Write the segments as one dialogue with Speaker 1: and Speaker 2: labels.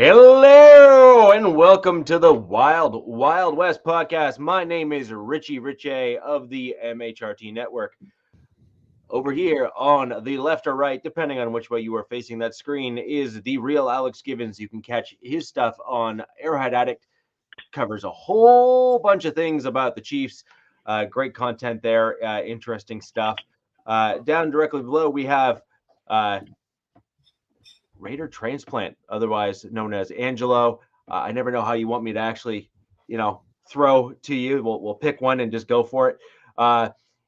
Speaker 1: Hello and welcome to the Wild Wild West podcast. My name is Richie Richey of the MHRT Network. Over here on the left or right, depending on which way you are facing that screen, is the real Alex Givens. You can catch his stuff on Arrowhead Addict. Covers a whole bunch of things about the Chiefs. Great content there, interesting stuff. Down directly below, we have Raider Transplant, otherwise known as Angelo. I never know how you want me to actually, throw to you. We'll pick one and just go for it.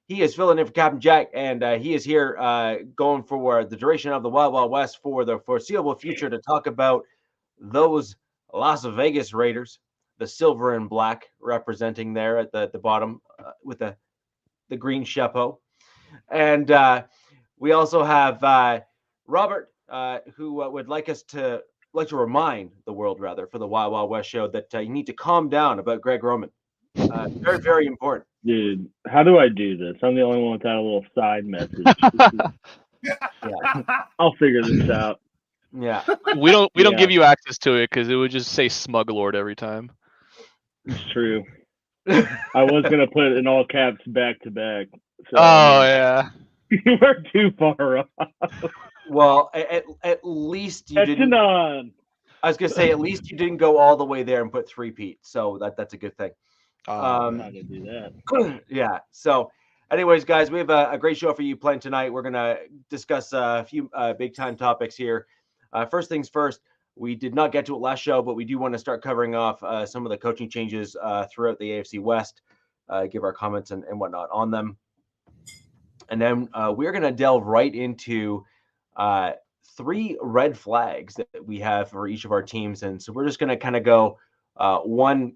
Speaker 1: He is filling in for Captain Jack, and he is here going for the duration of the Wild Wild West for the foreseeable future to talk about those Las Vegas Raiders, the silver and black representing there at the bottom with the green chapeau. And we also have Robert, who would like to remind the world, rather, for the Wild Wild West show that you need to calm down about Greg Roman. Very, very important.
Speaker 2: Dude, how do I do this? I'm the only one without a little side message. I'll figure this out.
Speaker 1: Yeah.
Speaker 3: We don't give you access to it because it would just say Smug Lord every time.
Speaker 2: It's true. I was going to put it in all caps back to back. So,
Speaker 3: yeah.
Speaker 2: You were too far off.
Speaker 1: Well, at least you didn't. I was going to say, at least you didn't go all the way there and put three-peat. So that's a good thing.
Speaker 2: How to do that.
Speaker 1: Yeah. So anyways, guys, we have a great show for you planned tonight. We're going to discuss a few big-time topics here. First things first, we did not get to it last show, but we do want to start covering off some of the coaching changes throughout the AFC West, give our comments and whatnot on them. And then we're going to delve right into three red flags that we have for each of our teams. And so we're just going to kind of go one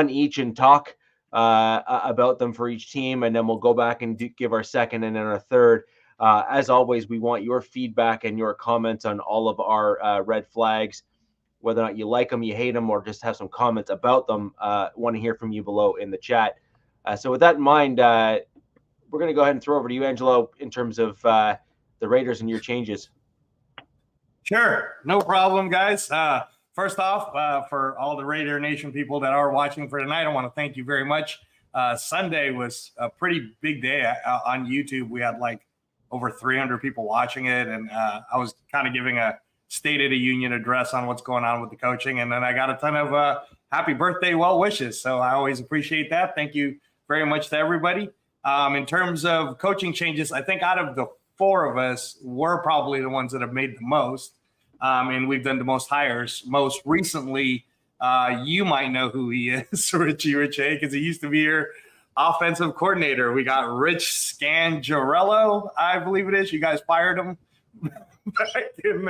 Speaker 1: each and talk about them for each team. And then we'll go back and give our second and then our third. As always, we want your feedback and your comments on all of our red flags, whether or not you like them, you hate them, or just have some comments about them. Want to hear from you below in the chat. So with that in mind, we're going to go ahead and throw over to you, Angelo, in terms of the Raiders and your changes.
Speaker 4: Sure. No problem, guys. First off, for all the Raider Nation people that are watching for tonight, I want to thank you very much. Sunday was a pretty big day on YouTube. We had like over 300 people watching it, and I was kind of giving a State of the Union address on what's going on with the coaching, and then I got a ton of happy birthday well wishes, so I always appreciate that. Thank you very much to everybody. In terms of coaching changes, I think out of the four of us, we're probably the ones that have made the most. And we've done the most hires. Most recently, you might know who he is, Richie Richey, because he used to be your offensive coordinator. We got Rich Scangarello, I believe it is. You guys fired him back in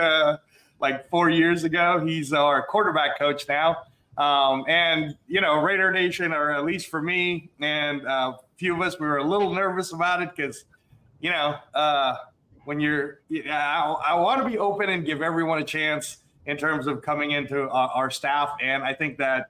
Speaker 4: like 4 years ago. He's our quarterback coach now. And, Raider Nation, or at least for me and a few of us, we were a little nervous about it because, when I want to be open and give everyone a chance in terms of coming into our staff. And I think that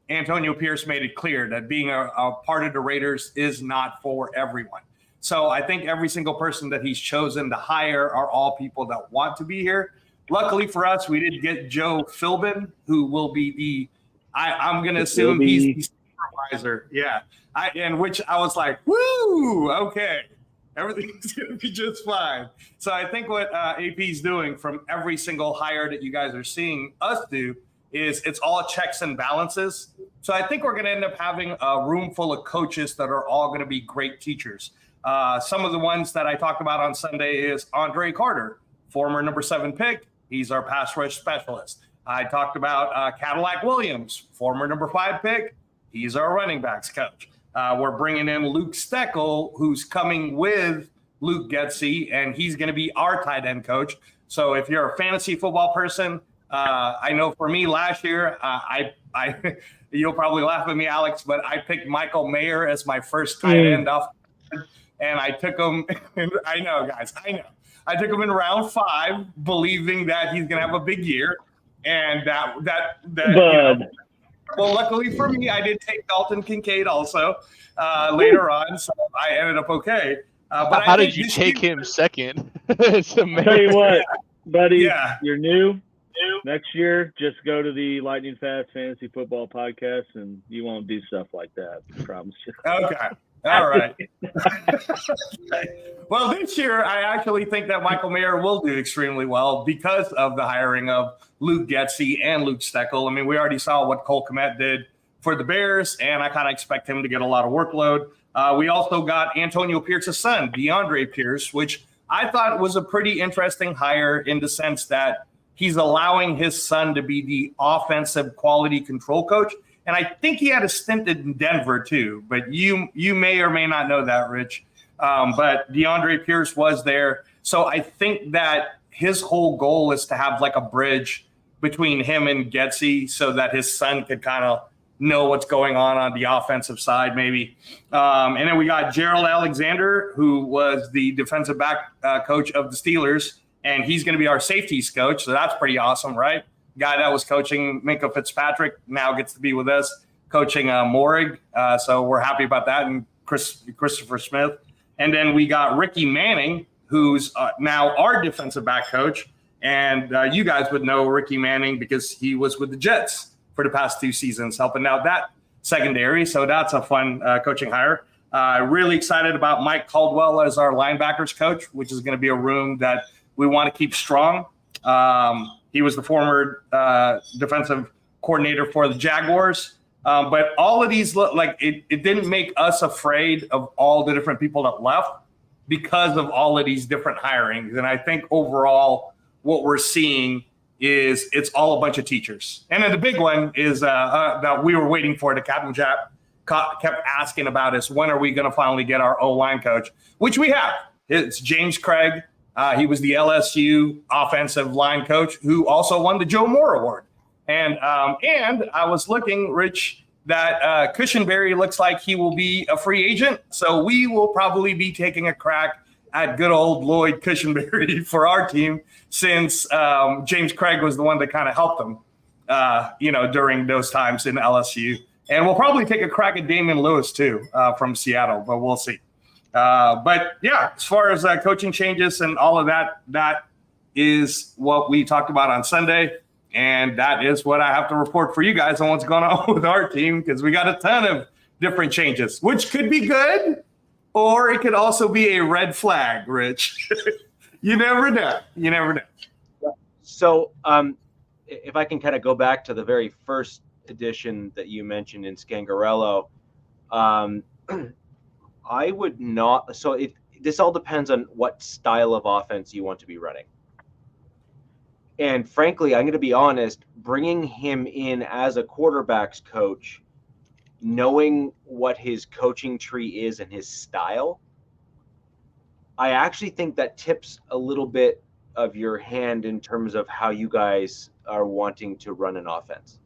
Speaker 4: Antonio Pierce made it clear that being a part of the Raiders is not for everyone. So I think every single person that he's chosen to hire are all people that want to be here. Luckily for us, we did get Joe Philbin, who will be I'm going to assume he's the supervisor. Yeah. Which I was like, woo, okay. Everything's going to be just fine. So I think what AP is doing from every single hire that you guys are seeing us do is it's all checks and balances. So I think we're going to end up having a room full of coaches that are all going to be great teachers. Some of the ones that I talked about on Sunday is Andre Carter, former number 7 pick. He's our pass rush specialist. I talked about Cadillac Williams, former number 5 pick. He's our running backs coach. We're bringing in Luke Steckel, who's coming with Luke Getsy, and he's going to be our tight end coach. So if you're a fantasy football person, I know for me last year, you'll probably laugh at me, Alex, but I picked Michael Mayer as my first tight end off, and I took him. I know, guys, I know. I took him in round 5, believing that he's going to have a big year, and well, luckily for me, I did take Dalton Kincaid also later on, so I ended up okay.
Speaker 3: But how did you take him second?
Speaker 2: Tell you what, buddy, you're new. Next year, just go to the Lightning Fast Fantasy Football podcast, and you won't do stuff like that. I promise you.
Speaker 4: Okay. All right. Well, this year, I actually think that Michael Mayer will do extremely well because of the hiring of Luke Getsy and Luke Steckel. I mean, we already saw what Cole Kmet did for the Bears, and I kind of expect him to get a lot of workload. We also got Antonio Pierce's son, DeAndre Pierce, which I thought was a pretty interesting hire in the sense that he's allowing his son to be the offensive quality control coach. And I think he had a stint in Denver too, but you may or may not know that, Rich. But DeAndre Pierce was there. So I think that his whole goal is to have like a bridge between him and Getsy so that his son could kind of know what's going on the offensive side maybe. And then we got Gerald Alexander, who was the defensive back coach of the Steelers, and he's going to be our safeties coach. So that's pretty awesome, right? Guy that was coaching Minkah Fitzpatrick now gets to be with us coaching Morig. So we're happy about that. And Christopher Smith. And then we got Ricky Manning, who's now our defensive back coach. And you guys would know Ricky Manning because he was with the Jets for the past 2 seasons, helping out that secondary. So that's a fun coaching hire. Really excited about Mike Caldwell as our linebackers coach, which is going to be a room that we want to keep strong. He was the former defensive coordinator for the Jaguars. But all of these, it didn't make us afraid of all the different people that left because of all of these different hirings. And I think overall what we're seeing is it's all a bunch of teachers. And then the big one is that we were waiting for, the Captain Jack kept asking about is when are we going to finally get our O-line coach, which we have. It's James Craig. He was the LSU offensive line coach who also won the Joe Moore Award. And I was looking, Rich, that Cushenberry looks like he will be a free agent. So we will probably be taking a crack at good old Lloyd Cushenberry for our team since James Craig was the one that kind of helped them, during those times in LSU. And we'll probably take a crack at Damian Lewis, too, from Seattle, but we'll see. But yeah, as far as coaching changes and all of that, that is what we talked about on Sunday. And that is what I have to report for you guys on what's going on with our team, because we got a ton of different changes, which could be good, or it could also be a red flag, Rich. You never know. You never know.
Speaker 1: So if I can kind of go back to the very first edition that you mentioned in Scangarello, I would not. So this all depends on what style of offense you want to be running. And frankly, I'm going to be honest, bringing him in as a quarterback's coach, knowing what his coaching tree is and his style, I actually think that tips a little bit of your hand in terms of how you guys are wanting to run an offense.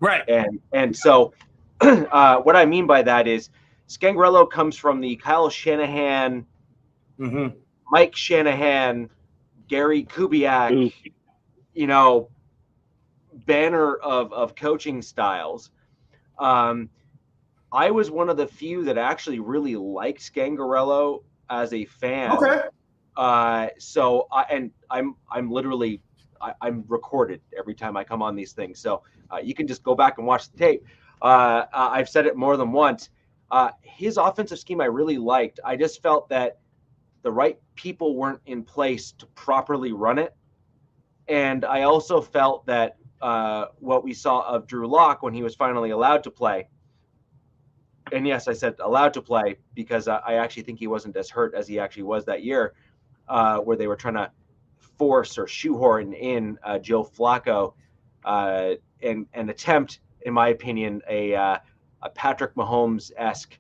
Speaker 4: Right.
Speaker 1: And so what I mean by that is Scangarello comes from the Kyle Shanahan, Mike Shanahan, Gary Kubiak, banner of coaching styles. I was one of the few that actually really liked Scangarello as a fan.
Speaker 4: Okay.
Speaker 1: I'm recorded every time I come on these things. So you can just go back and watch the tape. I've said it more than once. His offensive scheme I really liked. I just felt that the right people weren't in place to properly run it. And I also felt that what we saw of Drew Lock when he was finally allowed to play, and yes, I said allowed to play because I actually think he wasn't as hurt as he actually was that year, where they were trying to force or shoehorn in Joe Flacco and attempt, in my opinion, a Patrick Mahomes-esque,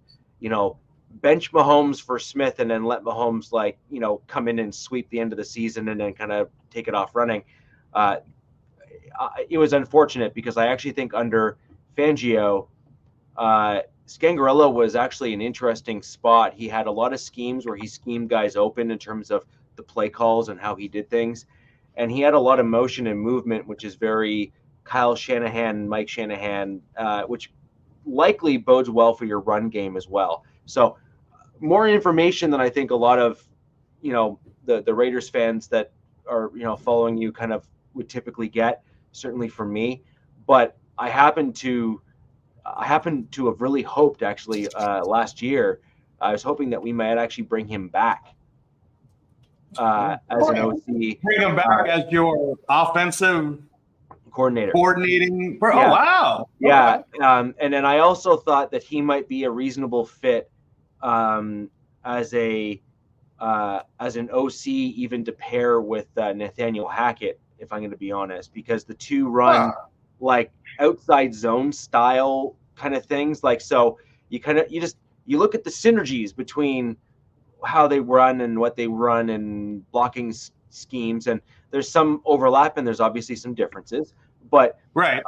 Speaker 1: bench Mahomes for Smith and then let Mahomes come in and sweep the end of the season and then kind of take it off running. It was unfortunate because I actually think under Fangio, Scangarello was actually an interesting spot. He had a lot of schemes where he schemed guys open in terms of the play calls and how he did things. And he had a lot of motion and movement, which is very Kyle Shanahan, Mike Shanahan, which likely bodes well for your run game as well. So more information than I think a lot of, the Raiders fans that are, following you kind of would typically get. certainly for me. But I happen to have really hoped, actually, last year. I was hoping that we might actually bring him back as an OC.
Speaker 4: Bring him back as your offensive coordinating.
Speaker 1: Yeah.
Speaker 4: Oh, wow.
Speaker 1: Yeah. Okay. And then I also thought that he might be a reasonable fit as an OC, even to pair with Nathaniel Hackett, if I'm going to be honest, because the two run like outside zone style kind of things. Like, so you look at the synergies between how they run and what they run and blocking schemes, and there's some overlap and there's obviously some differences, but
Speaker 4: right.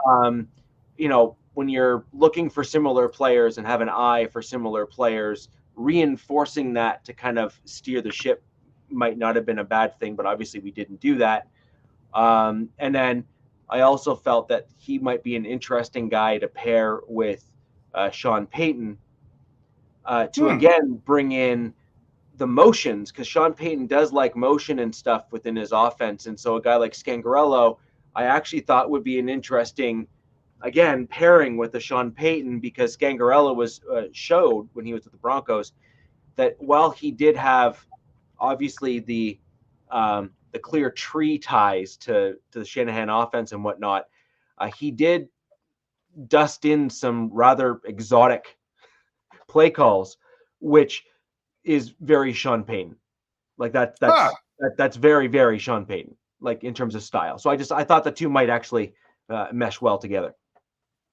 Speaker 1: When you're looking for similar players and have an eye for similar players, reinforcing that to kind of steer the ship might not have been a bad thing, but obviously we didn't do that. And then I also felt that he might be an interesting guy to pair with Sean Payton to again bring in the motions, because Sean Payton does like motion and stuff within his offense. And so a guy like Scangarello, I actually thought would be an interesting, again, pairing with the Sean Payton, because Scangarello was showed when he was with the Broncos that while he did have obviously the clear tree ties to the Shanahan offense and whatnot, he did dust in some rather exotic play calls, which is very Sean Payton. Like that's very, very Sean Payton, like in terms of style. So I thought the two might actually mesh well together.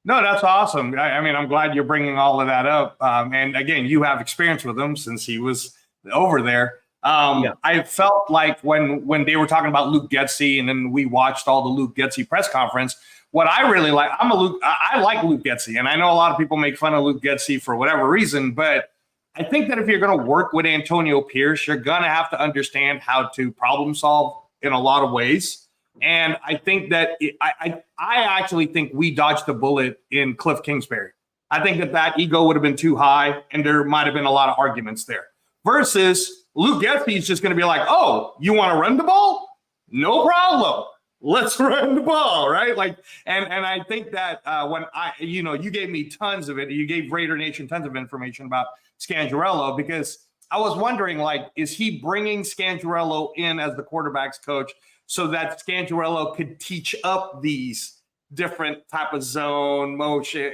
Speaker 4: No, that's awesome. I mean, I'm glad you're bringing all of that up. And again, you have experience with him since he was over there. I felt like when they were talking about Luke Getsy, and then we watched all the Luke Getsy press conference, what I really like, I like Luke Getsy, and I know a lot of people make fun of Luke Getsy for whatever reason, but I think that if you're going to work with Antonio Pierce, you're going to have to understand how to problem solve in a lot of ways. And I think that I actually think we dodged the bullet in Cliff Kingsbury. I think that ego would have been too high, and there might have been a lot of arguments there. Versus Luke Getsy is just going to be like, oh, you want to run the ball? No problem. Let's run the ball, right? Like, and I think that when you gave me tons of it, you gave Raider Nation tons of information about Scangarello, because I was wondering, like, is he bringing Scangarello in as the quarterback's coach so that Scangarello could teach up these different type of zone motion,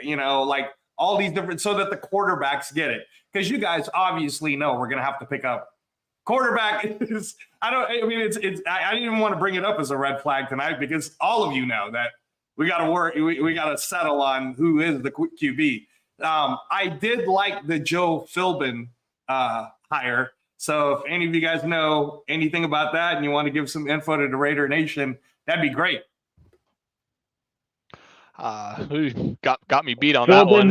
Speaker 4: like all these different, so that the quarterbacks get it? Because you guys obviously know we're going to have to pick up quarterback. I didn't even want to bring it up as a red flag tonight, because all of you know that we got to work. We got to settle on who is the QB. I did like the Joe Philbin hire. So if any of you guys know anything about that and you want to give some info to the Raider Nation, that'd be great.
Speaker 3: Got me beat on that one.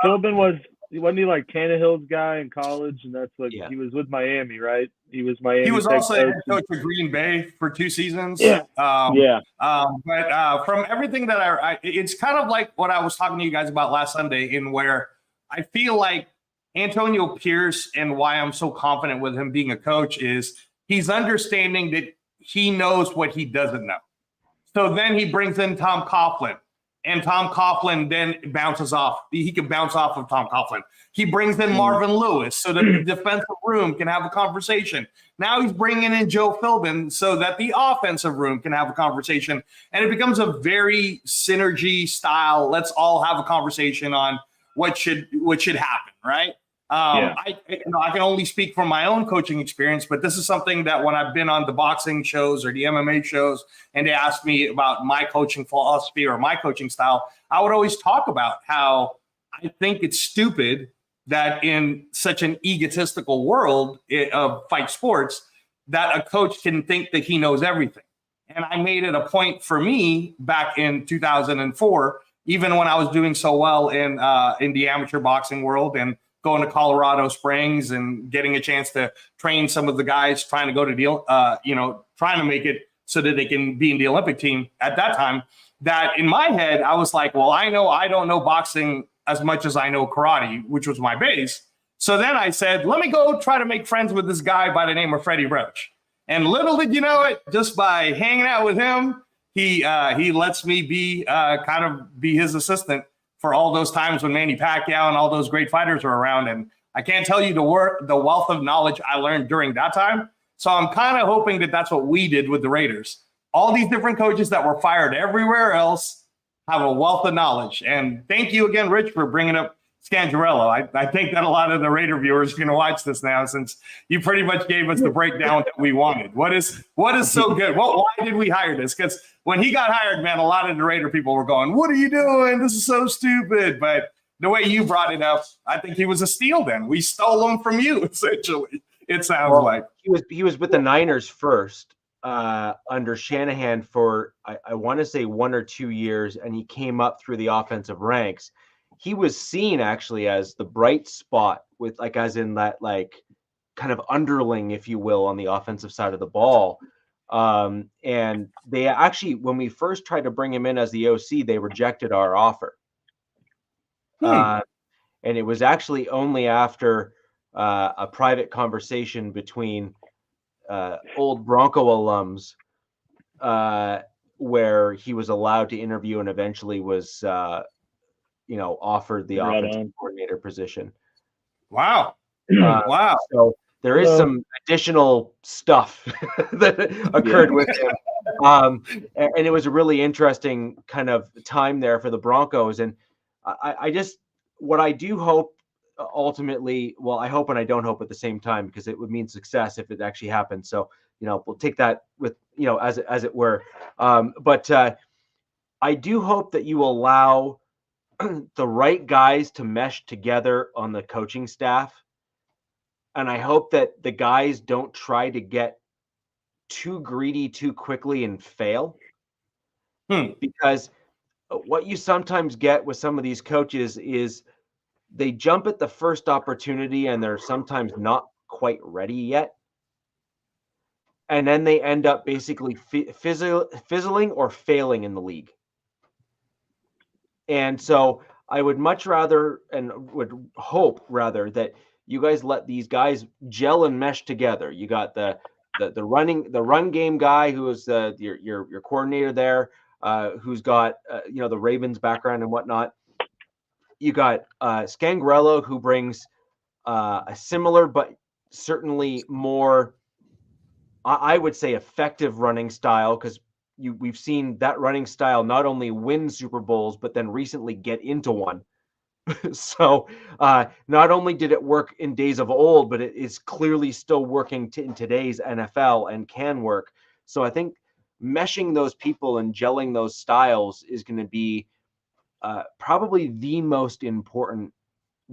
Speaker 2: Philbin wasn't he like Tannehill's guy in college? And that's what he was with Miami, right? He was Miami.
Speaker 4: He was also head coach of Green Bay for 2 seasons.
Speaker 2: Yeah.
Speaker 4: But from everything that it's kind of like what I was talking to you guys about last Sunday, in where I feel like Antonio Pierce, and why I'm so confident with him being a coach, is he's understanding that he knows what he doesn't know. So then he brings in Tom Coughlin, and Tom Coughlin then bounces off. He can bounce off of Tom Coughlin. He brings in Marvin Lewis so that the defensive room can have a conversation. Now he's bringing in Joe Philbin so that the offensive room can have a conversation. And it becomes a very synergy style. Let's all have a conversation on what should happen, right? I can only speak from my own coaching experience, but this is something that when I've been on the boxing shows or the MMA shows and they ask me about my coaching philosophy or my coaching style, I would always talk about how I think it's stupid that in such an egotistical world of fight sports, that a coach can think that he knows everything. And I made it a point for me back in 2004, even when I was doing so well in the amateur boxing world and going to Colorado Springs and getting a chance to train some of the guys trying to go to trying to make it so that they can be in the Olympic team at that time, that in my head, I was like, well, I don't know boxing as much as I know karate, which was my base. So then I said, let me go try to make friends with this guy by the name of Freddie Roach. And little did you know it, just by hanging out with him, he lets me be his assistant for all those times when Manny Pacquiao and all those great fighters were around. And I can't tell you the wealth of knowledge I learned during that time. So I'm kind of hoping that that's what we did with the Raiders. All these different coaches that were fired everywhere else have a wealth of knowledge. And thank you again, Rich, for bringing up Scangarello. I think that a lot of the Raider viewers are going to watch this now, since you pretty much gave us the breakdown that we wanted. What is so good? Why did we hire this? Because when he got hired, man, a lot of the Raider people were going, "What are you doing? This is so stupid." But the way you brought it up, I think he was a steal. Then we stole him from you, essentially. It sounds like
Speaker 1: he was with the Niners first under Shanahan for I want to say 1 or 2 years, and he came up through the offensive ranks. He was seen actually as the bright spot, with as in that kind of underling, if you will, on the offensive side of the ball. And they actually, when we first tried to bring him in as the OC, they rejected our offer. And it was actually only after a private conversation between old Bronco alums where he was allowed to interview and eventually was offered the offensive coordinator position.
Speaker 4: Wow.
Speaker 1: Wow. So there is some additional stuff that occurred with him. And it was a really interesting kind of time there for the Broncos. And what I do hope ultimately, well, I hope and I don't hope at the same time, because it would mean success if it actually happens. So, we'll take that with, as it were. But I do hope that you allow the right guys to mesh together on the coaching staff. And I hope that the guys don't try to get too greedy too quickly and fail. Because what you sometimes get with some of these coaches is they jump at the first opportunity and they're sometimes not quite ready yet. And then they end up basically fizzling or failing in the league. And so I would much rather, and would hope rather, that you guys let these guys gel and mesh together. You got the run game guy who is your coordinator there, who's got the Ravens background and whatnot. You got Scangarello, who brings a similar but certainly more, I would say, effective running style, because we've seen that running style not only win Super Bowls, but then recently get into one. So not only did it work in days of old, but it is clearly still working in today's NFL and can work. So I think meshing those people and gelling those styles is going to be probably the most important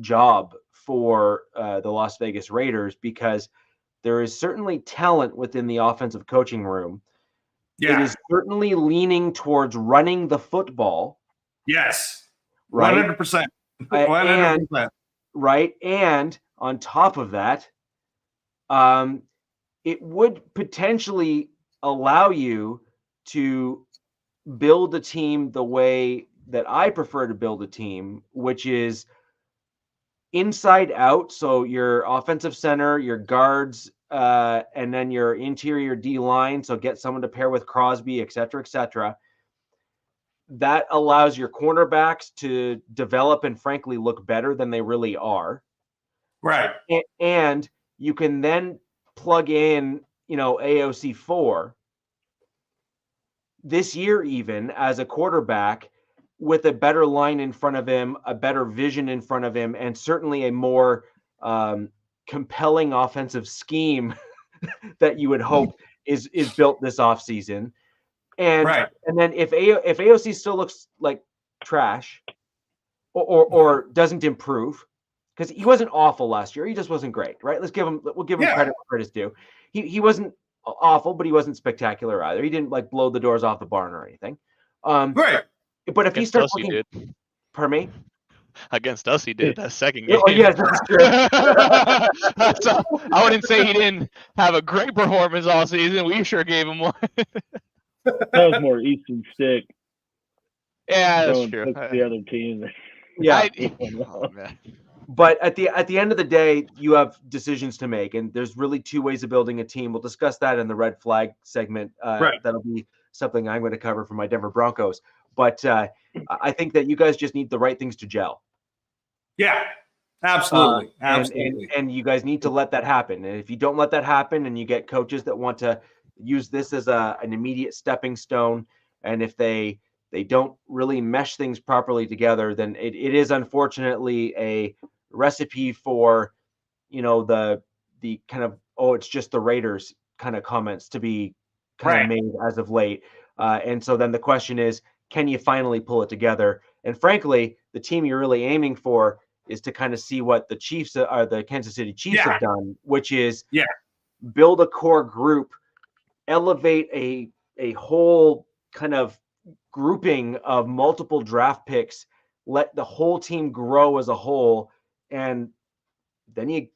Speaker 1: job for the Las Vegas Raiders, because there is certainly talent within the offensive coaching room. Yeah. It is certainly leaning towards running the football.
Speaker 4: Yes.
Speaker 1: Right.
Speaker 4: 100%. 100%.
Speaker 1: Right. And on top of that, it would potentially allow you to build a team the way that I prefer to build a team, which is inside out. So your offensive center, your guards, and then your interior D line. So get someone to pair with Crosby, et cetera, et cetera. That allows your cornerbacks to develop and frankly look better than they really are.
Speaker 4: Right.
Speaker 1: And you can then plug in, AOC 4 this year, even as a quarterback, with a better line in front of him, a better vision in front of him, and certainly a more compelling offensive scheme that you would hope is built this offseason. And
Speaker 4: right.
Speaker 1: And then if AOC still looks like trash or doesn't improve, because he wasn't awful last year, he just wasn't great, right? We'll give him credit where credit's due. He wasn't awful, but he wasn't spectacular either. He didn't blow the doors off the barn or anything.
Speaker 4: Right.
Speaker 1: But if he starts looking, pardon me?
Speaker 3: Against us, he did that second game.
Speaker 1: Oh, yes, that's true.
Speaker 3: So I wouldn't say he didn't have a great performance all season. We sure gave him one.
Speaker 2: That was more Eastern stick.
Speaker 3: Yeah, that's true.
Speaker 2: The other team.
Speaker 1: Yeah.
Speaker 3: Oh, man.
Speaker 1: But at the end of the day, you have decisions to make, and there's really two ways of building a team. We'll discuss that in the red flag segment.
Speaker 4: Right.
Speaker 1: That'll be something I'm going to cover for my Denver Broncos. But I think that you guys just need the right things to gel.
Speaker 4: Yeah, absolutely. Absolutely.
Speaker 1: And you guys need to let that happen. And if you don't let that happen and you get coaches that want to use this as an immediate stepping stone, and if they don't really mesh things properly together, then it is unfortunately a recipe for, the kind of, oh, it's just the Raiders kind of comments to be kind of made as of late. And so then the question is, can you finally pull it together? And frankly, the team you're really aiming for is to kind of see what the Chiefs are, the Kansas City Chiefs have done, which is build a core group, elevate a whole kind of grouping of multiple draft picks, let the whole team grow as a whole, and then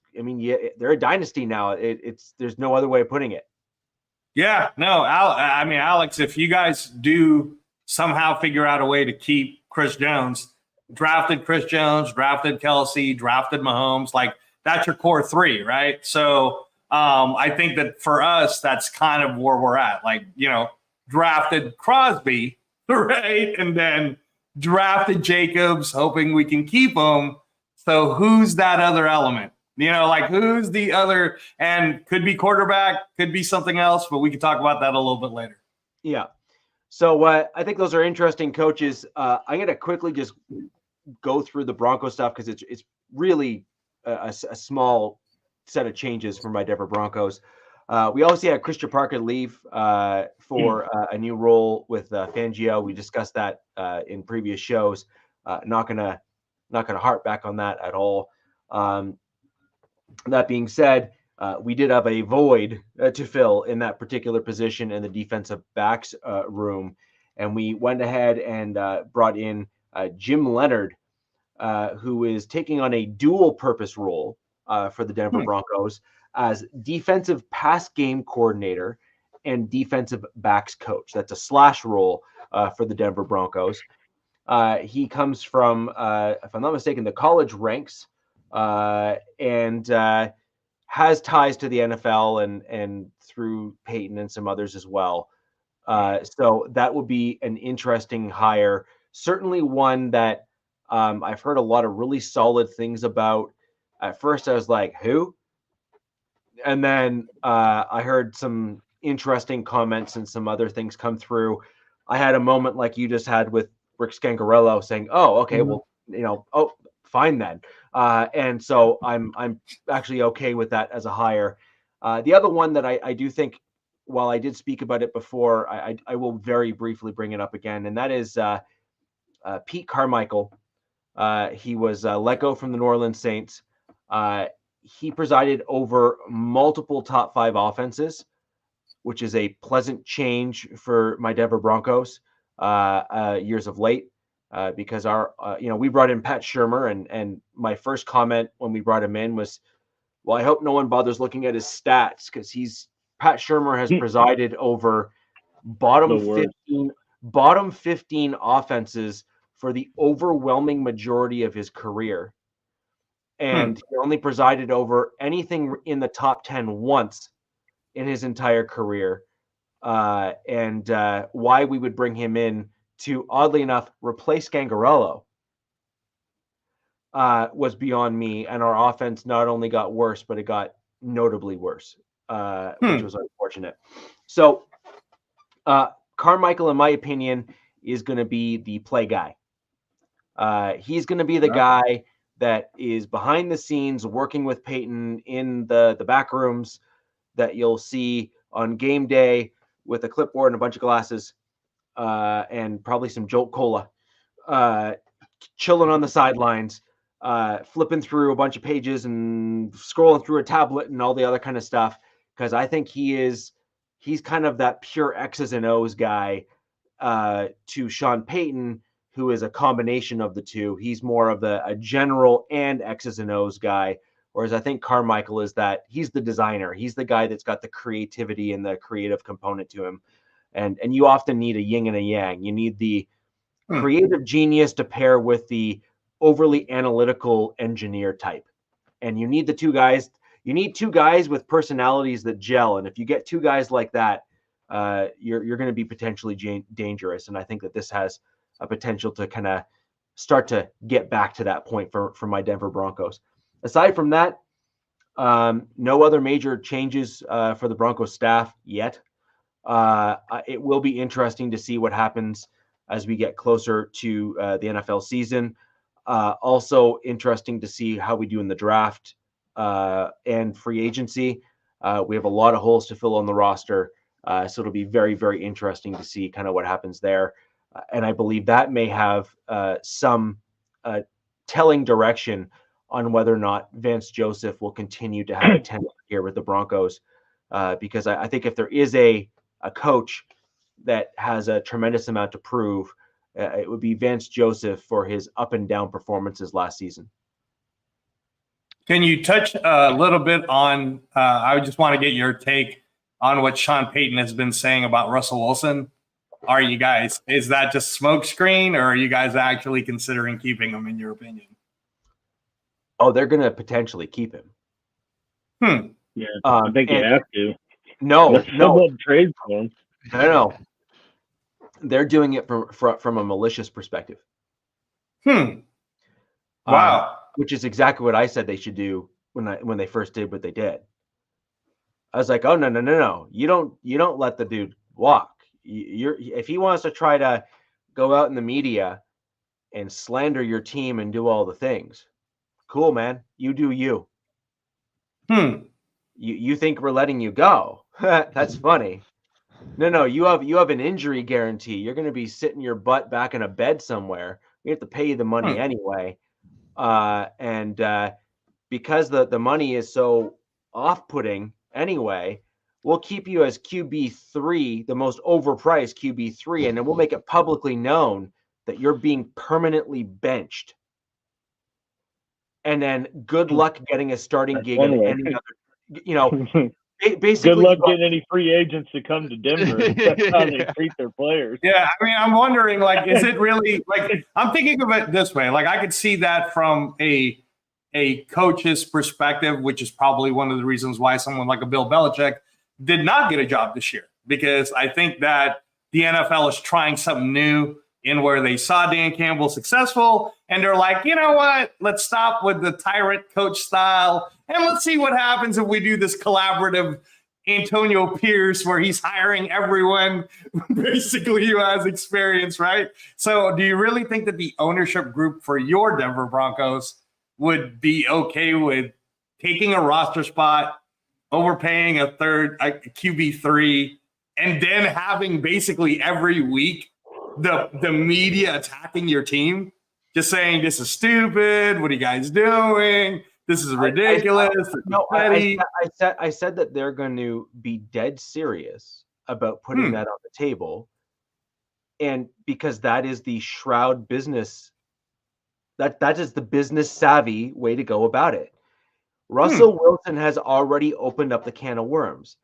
Speaker 1: they're a dynasty now. There's no other way of putting it.
Speaker 4: Yeah, no, Alex, if you guys do somehow figure out a way to keep Chris Jones, drafted Kelsey, drafted Mahomes, like that's your core three, right? So I think that for us, that's kind of where we're at. Like, drafted Crosby, right? And then drafted Jacobs, hoping we can keep him. So who's that other element? Who's the other? And could be quarterback, could be something else, but we can talk about that a little bit later.
Speaker 1: Yeah. So I think those are interesting coaches. I'm going to quickly just go through the Broncos stuff because it's really a small set of changes for my Denver Broncos. We also had Christian Parker leave for a new role with Fangio. We discussed that in previous shows. Not gonna harp back on that at all. That being said, we did have a void to fill in that particular position in the defensive backs room, and we went ahead and brought in Jim Leonard, who is taking on a dual-purpose role for the Denver Broncos as defensive pass game coordinator and defensive backs coach. That's a slash role for the Denver Broncos. He comes from, if I'm not mistaken, the college ranks, and has ties to the NFL and through Peyton and some others as well. So that would be an interesting hire. Certainly one that I've heard a lot of really solid things about. At first I was like, who? And then I heard some interesting comments and some other things come through. I had a moment like you just had with Rick Scangarello saying, oh, okay, well, fine then. And so I'm actually okay with that as a hire. The other one that I do think, while I did speak about it before, I will very briefly bring it up again, and that is Pete Carmichael. He was let go from the New Orleans Saints. He presided over multiple top 5 offenses, which is a pleasant change for my Denver Broncos years of late. Because we brought in Pat Shurmur, and my first comment when we brought him in was, well, I hope no one bothers looking at his stats, because Pat Shurmur has presided over bottom 15 offenses for the overwhelming majority of his career. And he only presided over anything in the top 10 once in his entire career. And why we would bring him in to, oddly enough, replace Scangarello was beyond me. And our offense not only got worse, but it got notably worse, which was unfortunate. So Carmichael, in my opinion, is going to be the play guy. He's going to be the guy that is behind the scenes working with Peyton in the back rooms that you'll see on game day with a clipboard and a bunch of glasses. And probably some Jolt Cola, chilling on the sidelines, flipping through a bunch of pages and scrolling through a tablet and all the other kind of stuff. Because I think he's kind of that pure X's and O's guy to Sean Payton, who is a combination of the two. He's more of a general and X's and O's guy. Whereas I think Carmichael is that he's the designer. He's the guy that's got the creativity and the creative component to him. And you often need a yin and a yang. You need the creative genius to pair with the overly analytical engineer type. And you need the two guys. You need two guys with personalities that gel. And if you get two guys like that, you're going to be potentially dangerous. And I think that this has a potential to kind of start to get back to that point for my Denver Broncos. Aside from that, no other major changes for the Broncos staff yet. It will be interesting to see what happens as we get closer to the NFL season. Also interesting to see how we do in the draft and free agency. We have a lot of holes to fill on the roster. So it'll be very, very interesting to see kind of what happens there. And I believe that may have some telling direction on whether or not Vance Joseph will continue to have a tenure here with the Broncos. Because I think if there is a coach that has a tremendous amount to prove, it would be Vance Joseph for his up and down performances last season.
Speaker 4: Can you touch a little bit on, I just want to get your take on what Sean Payton has been saying about Russell Wilson. Is that just smokescreen, or are you guys actually considering keeping him, in your opinion?
Speaker 1: Oh, they're going to potentially keep him.
Speaker 2: Yeah, I think you have to.
Speaker 1: No.
Speaker 2: Trade for him.
Speaker 1: No. They're doing it from a malicious perspective.
Speaker 4: Wow.
Speaker 1: Which is exactly what I said they should do when they first did what they did. I was like, oh no. You don't let the dude walk. If he wants to try to go out in the media and slander your team and do all the things, cool, man. You do you. You think we're letting you go? That's funny. No. You have an injury guarantee. You're going to be sitting your butt back in a bed somewhere. We have to pay you the money anyway. And because the money is so off-putting anyway, we'll keep you as QB3, the most overpriced QB3, and then we'll make it publicly known that you're being permanently benched. And then good luck getting a starting gig in any other, basically.
Speaker 2: Good luck getting any free agents to come to Denver. That's how they treat their players.
Speaker 4: Yeah, I mean, I'm wondering, is it really, I'm thinking of it this way. I could see that from a coach's perspective, which is probably one of the reasons why someone like a Bill Belichick did not get a job this year, because I think that the NFL is trying something new in where they saw Dan Campbell successful, and they're like, you know what? Let's stop with the tyrant coach style, and let's see what happens if we do this collaborative Antonio Pierce, where he's hiring everyone basically who has experience, right? So do you really think that the ownership group for your Denver Broncos would be okay with taking a roster spot, overpaying a QB3, and then having basically every week the media attacking your team, just saying, this is stupid, what are you guys doing? This is ridiculous.
Speaker 1: I said that they're going to be dead serious about putting that on the table. And because that is the Shroud business, that is the business savvy way to go about it. Russell Wilson has already opened up the can of worms.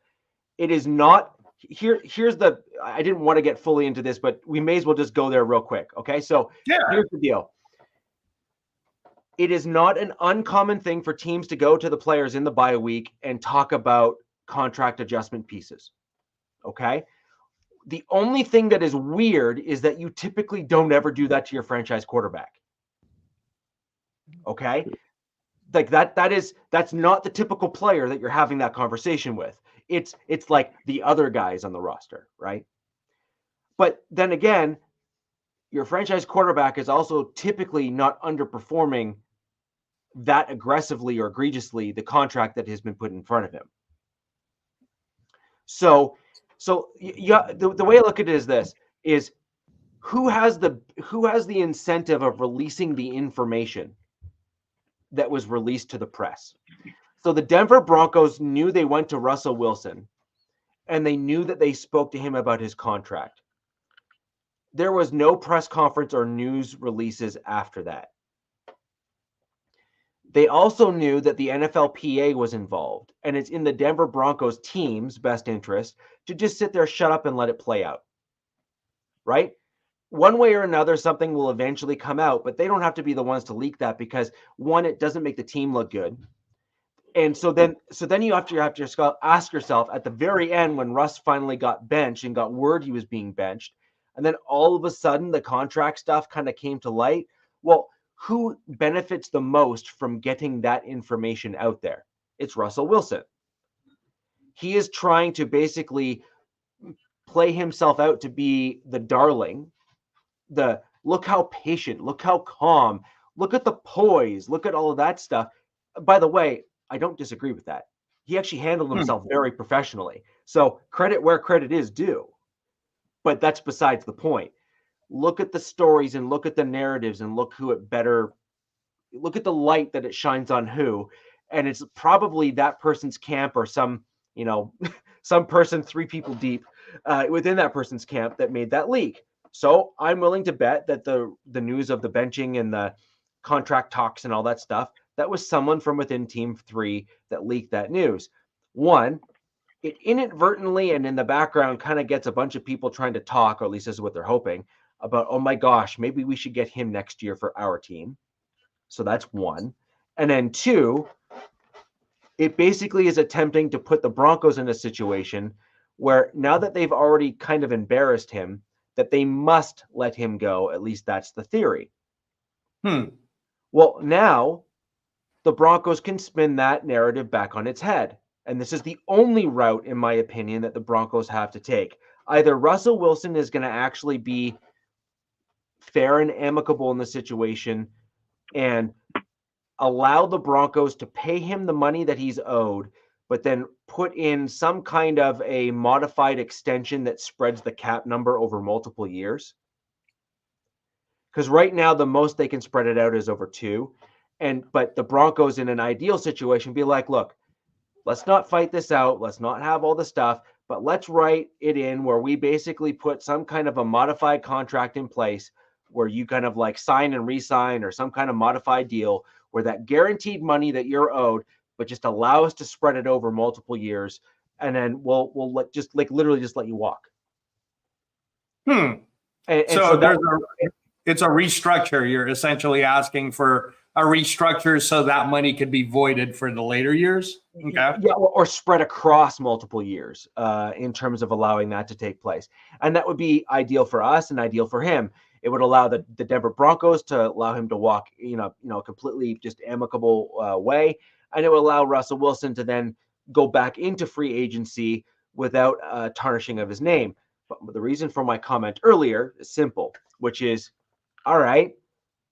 Speaker 1: It is not I didn't want to get fully into this, but we may as well just go there real quick. Okay. So here's the deal. It is not an uncommon thing for teams to go to the players in the bye week and talk about contract adjustment pieces. Okay. The only thing that is weird is that you typically don't ever do that to your franchise quarterback. Okay. That's not the typical player that you're having that conversation with. It's like the other guys on the roster, right? But then again, your franchise quarterback is also typically not underperforming that aggressively or egregiously the contract that has been put in front of him. So the way I look at it is this: is who has the incentive of releasing the information that was released to the press? So the Denver Broncos knew they went to Russell Wilson, and they knew that they spoke to him about his contract. There was no press conference or news releases after that. They also knew that the NFLPA was involved, and it's in the Denver Broncos team's best interest to just sit there, shut up, and let it play out. Right? One way or another, something will eventually come out, but they don't have to be the ones to leak that because, one, it doesn't make the team look good. And so then you have to ask yourself at the very end, when Russ finally got benched and got word he was being benched, and then all of a sudden the contract stuff kind of came to light. Well, who benefits the most from getting that information out there? It's Russell Wilson. He is trying to basically play himself out to be the darling. Look how patient, look how calm, look at the poise, look at all of that stuff. By the way, I don't disagree with that. He actually handled himself very professionally. So credit where credit is due. But that's besides the point. Look at the stories and look at the narratives and look at the light that it shines on who. And it's probably that person's camp or some person 3 people deep within that person's camp that made that leak. So I'm willing to bet that the news of the benching and the contract talks and all that stuff, that was someone from within Team 3 that leaked that news. One, it inadvertently and in the background kind of gets a bunch of people trying to talk, or at least this is what they're hoping, about, oh my gosh, maybe we should get him next year for our team. So that's one. And then 2, it basically is attempting to put the Broncos in a situation where now that they've already kind of embarrassed him, that they must let him go. At least that's the theory. Well, now the Broncos can spin that narrative back on its head. And this is the only route, in my opinion, that the Broncos have to take. Either Russell Wilson is going to actually be fair and amicable in the situation and allow the Broncos to pay him the money that he's owed, but then put in some kind of a modified extension that spreads the cap number over multiple years. Because right now, the most they can spread it out is over 2. But the Broncos, in an ideal situation, be like, look, let's not fight this out. Let's not have all the stuff, but let's write it in where we basically put some kind of a modified contract in place where you kind of like sign and re-sign, or some kind of modified deal where that guaranteed money that you're owed, but just allow us to spread it over multiple years. And then we'll literally just let you walk.
Speaker 4: So it's a restructure. You're essentially asking for a restructure so that money could be voided for the later years. Okay.
Speaker 1: Yeah, or spread across multiple years in terms of allowing that to take place. And that would be ideal for us and ideal for him. It would allow the Denver Broncos to allow him to walk, completely just amicable way. And it would allow Russell Wilson to then go back into free agency without tarnishing of his name. But the reason for my comment earlier is simple, which is, all right,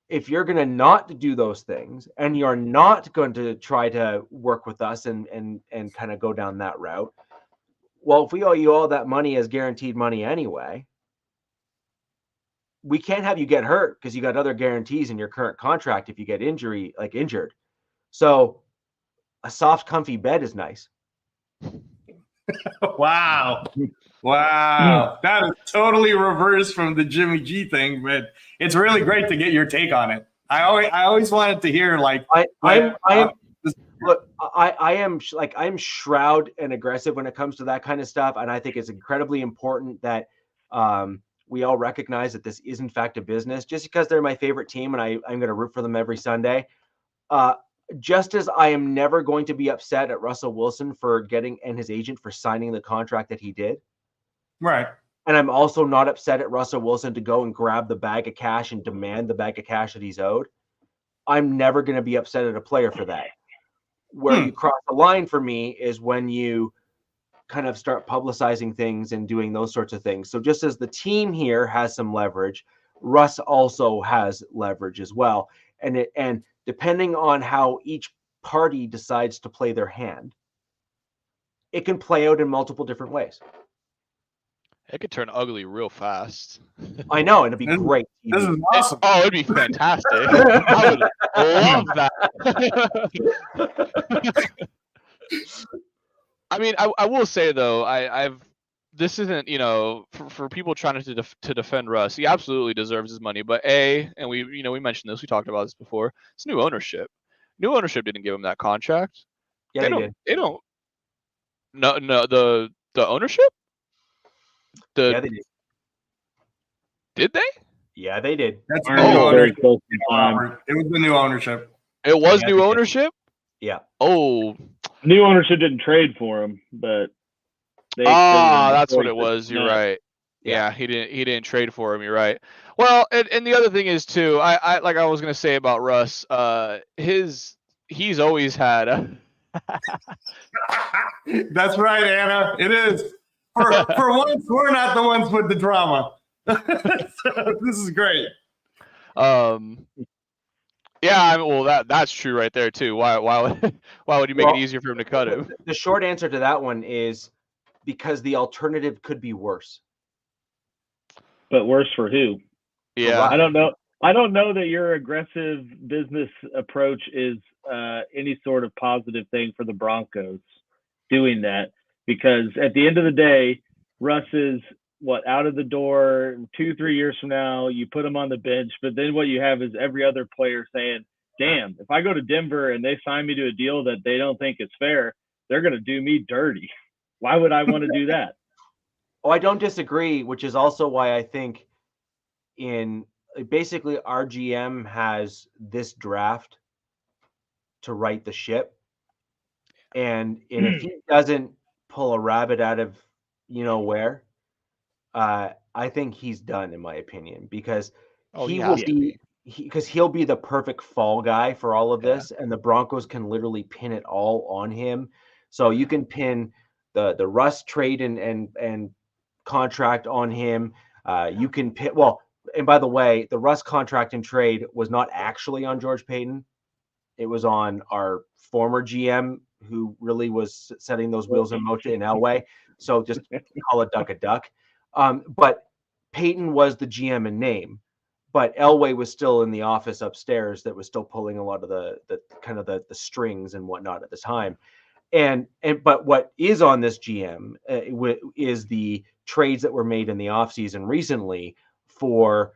Speaker 1: if you're going to not do those things and you're not going to try to work with us and kind of go down that route, well, if we owe you all that money as guaranteed money anyway, we can't have you get hurt because you got other guarantees in your current contract if you get injured. So a soft, comfy bed is nice.
Speaker 4: Wow. That is totally reversed from the Jimmy G thing, but it's really great to get your take on it. I always wanted to hear
Speaker 1: I'm shroud and aggressive when it comes to that kind of stuff, and I think it's incredibly important that we all recognize that this is in fact a business. Just because they're my favorite team and I'm going to root for them every Sunday, just as I am never going to be upset at Russell Wilson for getting and his agent for signing the contract that he did.
Speaker 4: Right.
Speaker 1: And I'm also not upset at Russell Wilson to go and grab the bag of cash and demand the bag of cash that he's owed. I'm never going to be upset at a player for that. Where you cross the line for me is when you kind of start publicizing things and doing those sorts of things. So just as the team here has some leverage, Russ also has leverage as well. And depending on how each party decides to play their hand, it can play out in multiple different ways.
Speaker 3: It could turn ugly real fast.
Speaker 1: I know, and it'd be great.
Speaker 4: This is awesome.
Speaker 3: Oh, it'd be fantastic. I would love that. I mean, I will say though, this isn't, for people trying to defend Russ, he absolutely deserves his money. But and we mentioned this, we talked about this before. It's new ownership. New ownership didn't give him that contract.
Speaker 1: Yeah, they did.
Speaker 3: They don't. No, the ownership.
Speaker 1: Yeah, they did.
Speaker 3: Did they?
Speaker 1: Yeah, they did.
Speaker 4: That's new ownership. It was the new ownership.
Speaker 3: It was new ownership.
Speaker 1: Yeah.
Speaker 3: Oh,
Speaker 2: New ownership didn't trade for him, but
Speaker 3: that's what it was. You're right.
Speaker 1: Yeah.
Speaker 3: Yeah, he didn't trade for him. You're right. Well, and the other thing is too, I like I was gonna say about Russ, he's always had
Speaker 4: That's right, Anna. It is. For once, we're not the ones with the drama. So, this is great.
Speaker 3: Yeah, well that's true right there too. Why would you make it easier for him to cut him?
Speaker 1: The short answer to that one is because the alternative could be worse.
Speaker 2: But worse for who?
Speaker 3: Yeah.
Speaker 2: I don't know. I don't know that your aggressive business approach is any sort of positive thing for the Broncos doing that, because at the end of the day, Russ is out of the door 2-3 years from now. You put him on the bench, but then what you have is every other player saying, damn, if I go to Denver and they sign me to a deal that they don't think is fair, they're going to do me dirty. Why would I want to do that?
Speaker 1: Oh, I don't disagree, which is also why I think basically our GM has this draft to right the ship. And if he doesn't pull a rabbit out of where, I think he's done, in my opinion, because he'll be the perfect fall guy for all of this, and the Broncos can literally pin it all on him. So you can pin the Russ trade and contract on him. You can pin and by the way, the Russ contract and trade was not actually on George Payton. It was on our former GM, who really was setting those wheels in motion in Elway. So just call a duck. But Payton was the GM in name, but Elway was still in the office upstairs that was still pulling a lot of the kind of the strings and whatnot at the time. But what is on this GM is the trades that were made in the offseason recently for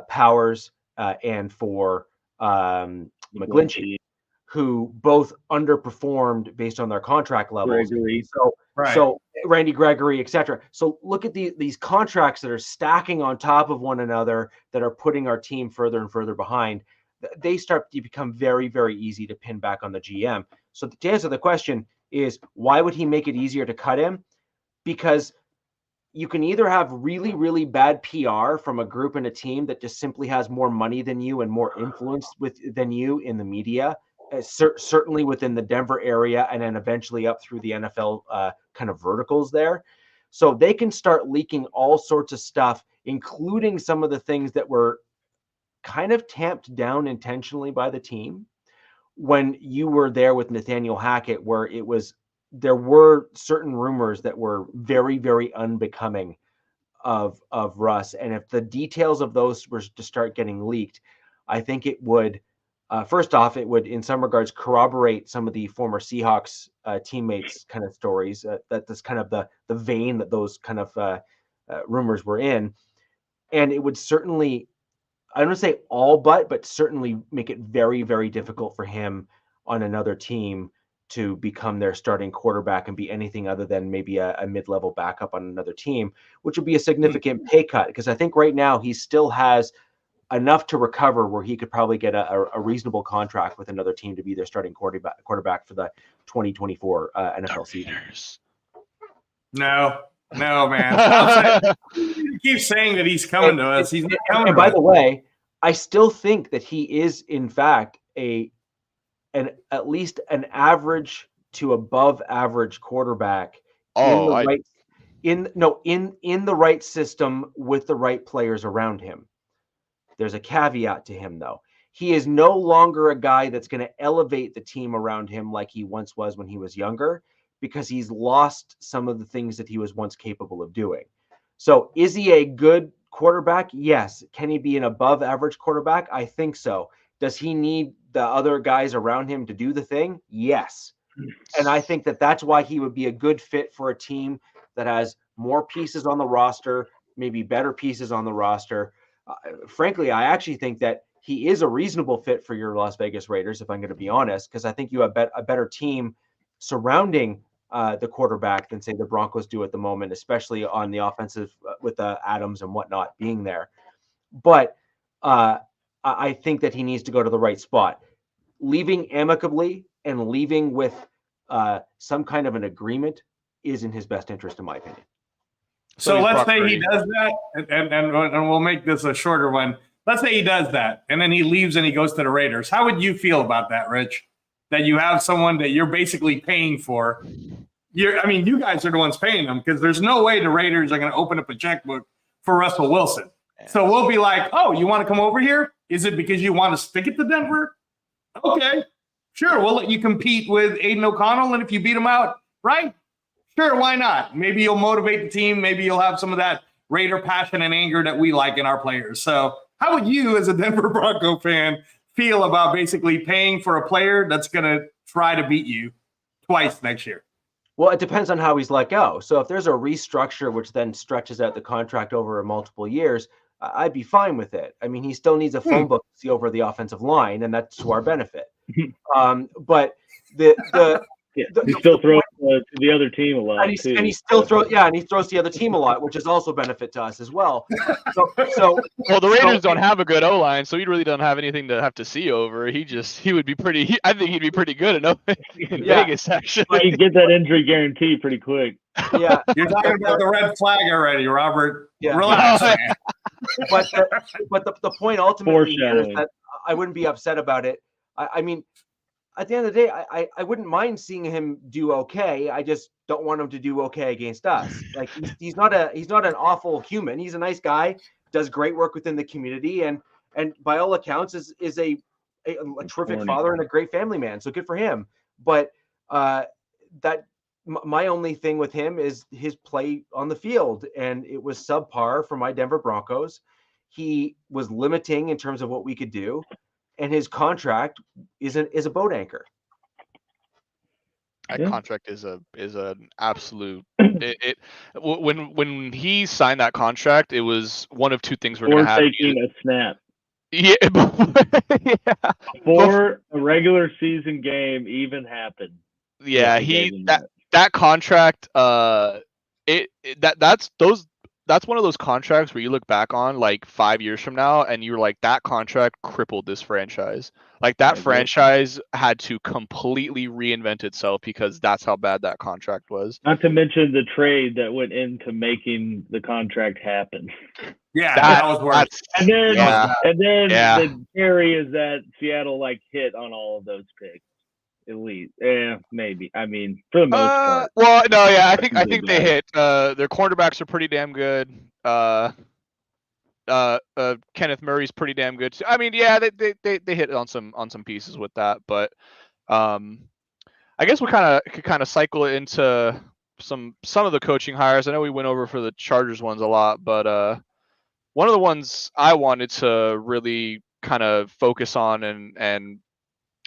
Speaker 1: Powers and for McGlinchey, who both underperformed based on their contract levels. So Randy Gregory, etc. So look at these contracts that are stacking on top of one another that are putting our team further and further behind. They start to become very, very easy to pin back on the GM. So to answer the question is, why would he make it easier to cut him? Because you can either have really, really bad PR from a group and a team that just simply has more money than you and more influence than you in the media, certainly within the Denver area, and then eventually up through the NFL kind of verticals there. So they can start leaking all sorts of stuff, including some of the things that were kind of tamped down intentionally by the team when you were there with Nathaniel Hackett, where there were certain rumors that were very, very unbecoming of Russ. And if the details of those were to start getting leaked, I think it would, first off, it would in some regards corroborate some of the former Seahawks teammates kind of stories. That's kind of the vein that those kind of rumors were in. And it would certainly, I don't want to say all but certainly make it very, very difficult for him on another team to become their starting quarterback and be anything other than maybe a mid-level backup on another team, which would be a significant pay cut. Because I think right now he still has enough to recover where he could probably get a reasonable contract with another team to be their starting quarterback for the 2024 NFL season.
Speaker 4: No, man. He keeps saying that he's coming to us. He's not coming.
Speaker 1: And by the way, I still think that he is, in fact, at least an average to above average quarterback in the right system with the right players around him. There's a caveat to him, though. He is no longer a guy that's going to elevate the team around him like he once was when he was younger, because he's lost some of the things that he was once capable of doing. So is he a good quarterback? Yes. Can he be an above average quarterback? I think so. Does he need the other guys around him to do the thing? Yes. And I think that that's why he would be a good fit for a team that has more pieces on the roster, maybe better pieces on the roster. Frankly, I actually think that he is a reasonable fit for your Las Vegas Raiders, if I'm going to be honest, because I think you have a better team surrounding the quarterback than, say, the Broncos do at the moment, especially on the offensive with Adams and whatnot being there. But I think that he needs to go to the right spot. Leaving amicably and leaving with some kind of an agreement is in his best interest, in my opinion.
Speaker 4: So let's say he does that, and we'll make this a shorter one. Let's say he does that, and then he leaves and he goes to the Raiders. How would you feel about that, Rich? That you have someone that you're basically paying for. You guys are the ones paying them, because there's no way the Raiders are going to open up a checkbook for Russell Wilson. So we'll be like, oh, you want to come over here? Is it because you want to stick it to Denver? Okay, sure. We'll let you compete with Aiden O'Connell, and if you beat him out, right? Sure, why not? Maybe you'll motivate the team. Maybe you'll have some of that Raider passion and anger that we like in our players. So how would you, as a Denver Bronco fan, feel about basically paying for a player that's going to try to beat you twice next year?
Speaker 1: Well, it depends on how he's let go. So if there's a restructure which then stretches out the contract over multiple years, I'd be fine with it. I mean, he still needs a phone book to see over the offensive line, and that's to our benefit. But
Speaker 2: he still throws to the other team a lot,
Speaker 1: and he still throws the other team a lot, which is also a benefit to us as well. So
Speaker 3: well, the Raiders don't have a good O line, so he really doesn't have anything to have to see over. He would be pretty. I think he'd be pretty good in Vegas, actually.
Speaker 2: Well, you get that injury guarantee pretty quick.
Speaker 1: Yeah,
Speaker 4: you're talking about the red flag already, Robert.
Speaker 1: Yeah.
Speaker 4: Relax.
Speaker 1: But the point ultimately here is that I wouldn't be upset about it. I mean, at the end of the day, I wouldn't mind seeing him do okay. I just don't want him to do okay against us. Like he's not an awful human. He's a nice guy, does great work within the community, and by all accounts is a terrific father and a great family man. So good for him. But my only thing with him is his play on the field, and it was subpar for my Denver Broncos. He was limiting in terms of what we could do, and his contract is a boat anchor.
Speaker 3: That contract is an absolute. When he signed that contract, it was one of two things we're going to have.
Speaker 2: Taking a snap.
Speaker 3: Yeah.
Speaker 2: Before a regular season game even happened.
Speaker 3: Yeah, that contract. That's one of those contracts where you look back on like 5 years from now and you're like, that contract crippled this franchise. Like that franchise had to completely reinvent itself because that's how bad that contract was.
Speaker 2: Not to mention the trade that went into making the contract happen.
Speaker 4: Yeah, that was worse.
Speaker 2: And then the theory is that Seattle hit on all of those picks. At least, maybe. I mean, for the most part.
Speaker 3: Well, no, yeah, I think they hit. Their cornerbacks are pretty damn good. Kenneth Murray's pretty damn good too. I mean, yeah, they hit on some pieces with that, but I guess we kind of cycle it into some of the coaching hires. I know we went over for the Chargers ones a lot, but one of the ones I wanted to really kind of focus on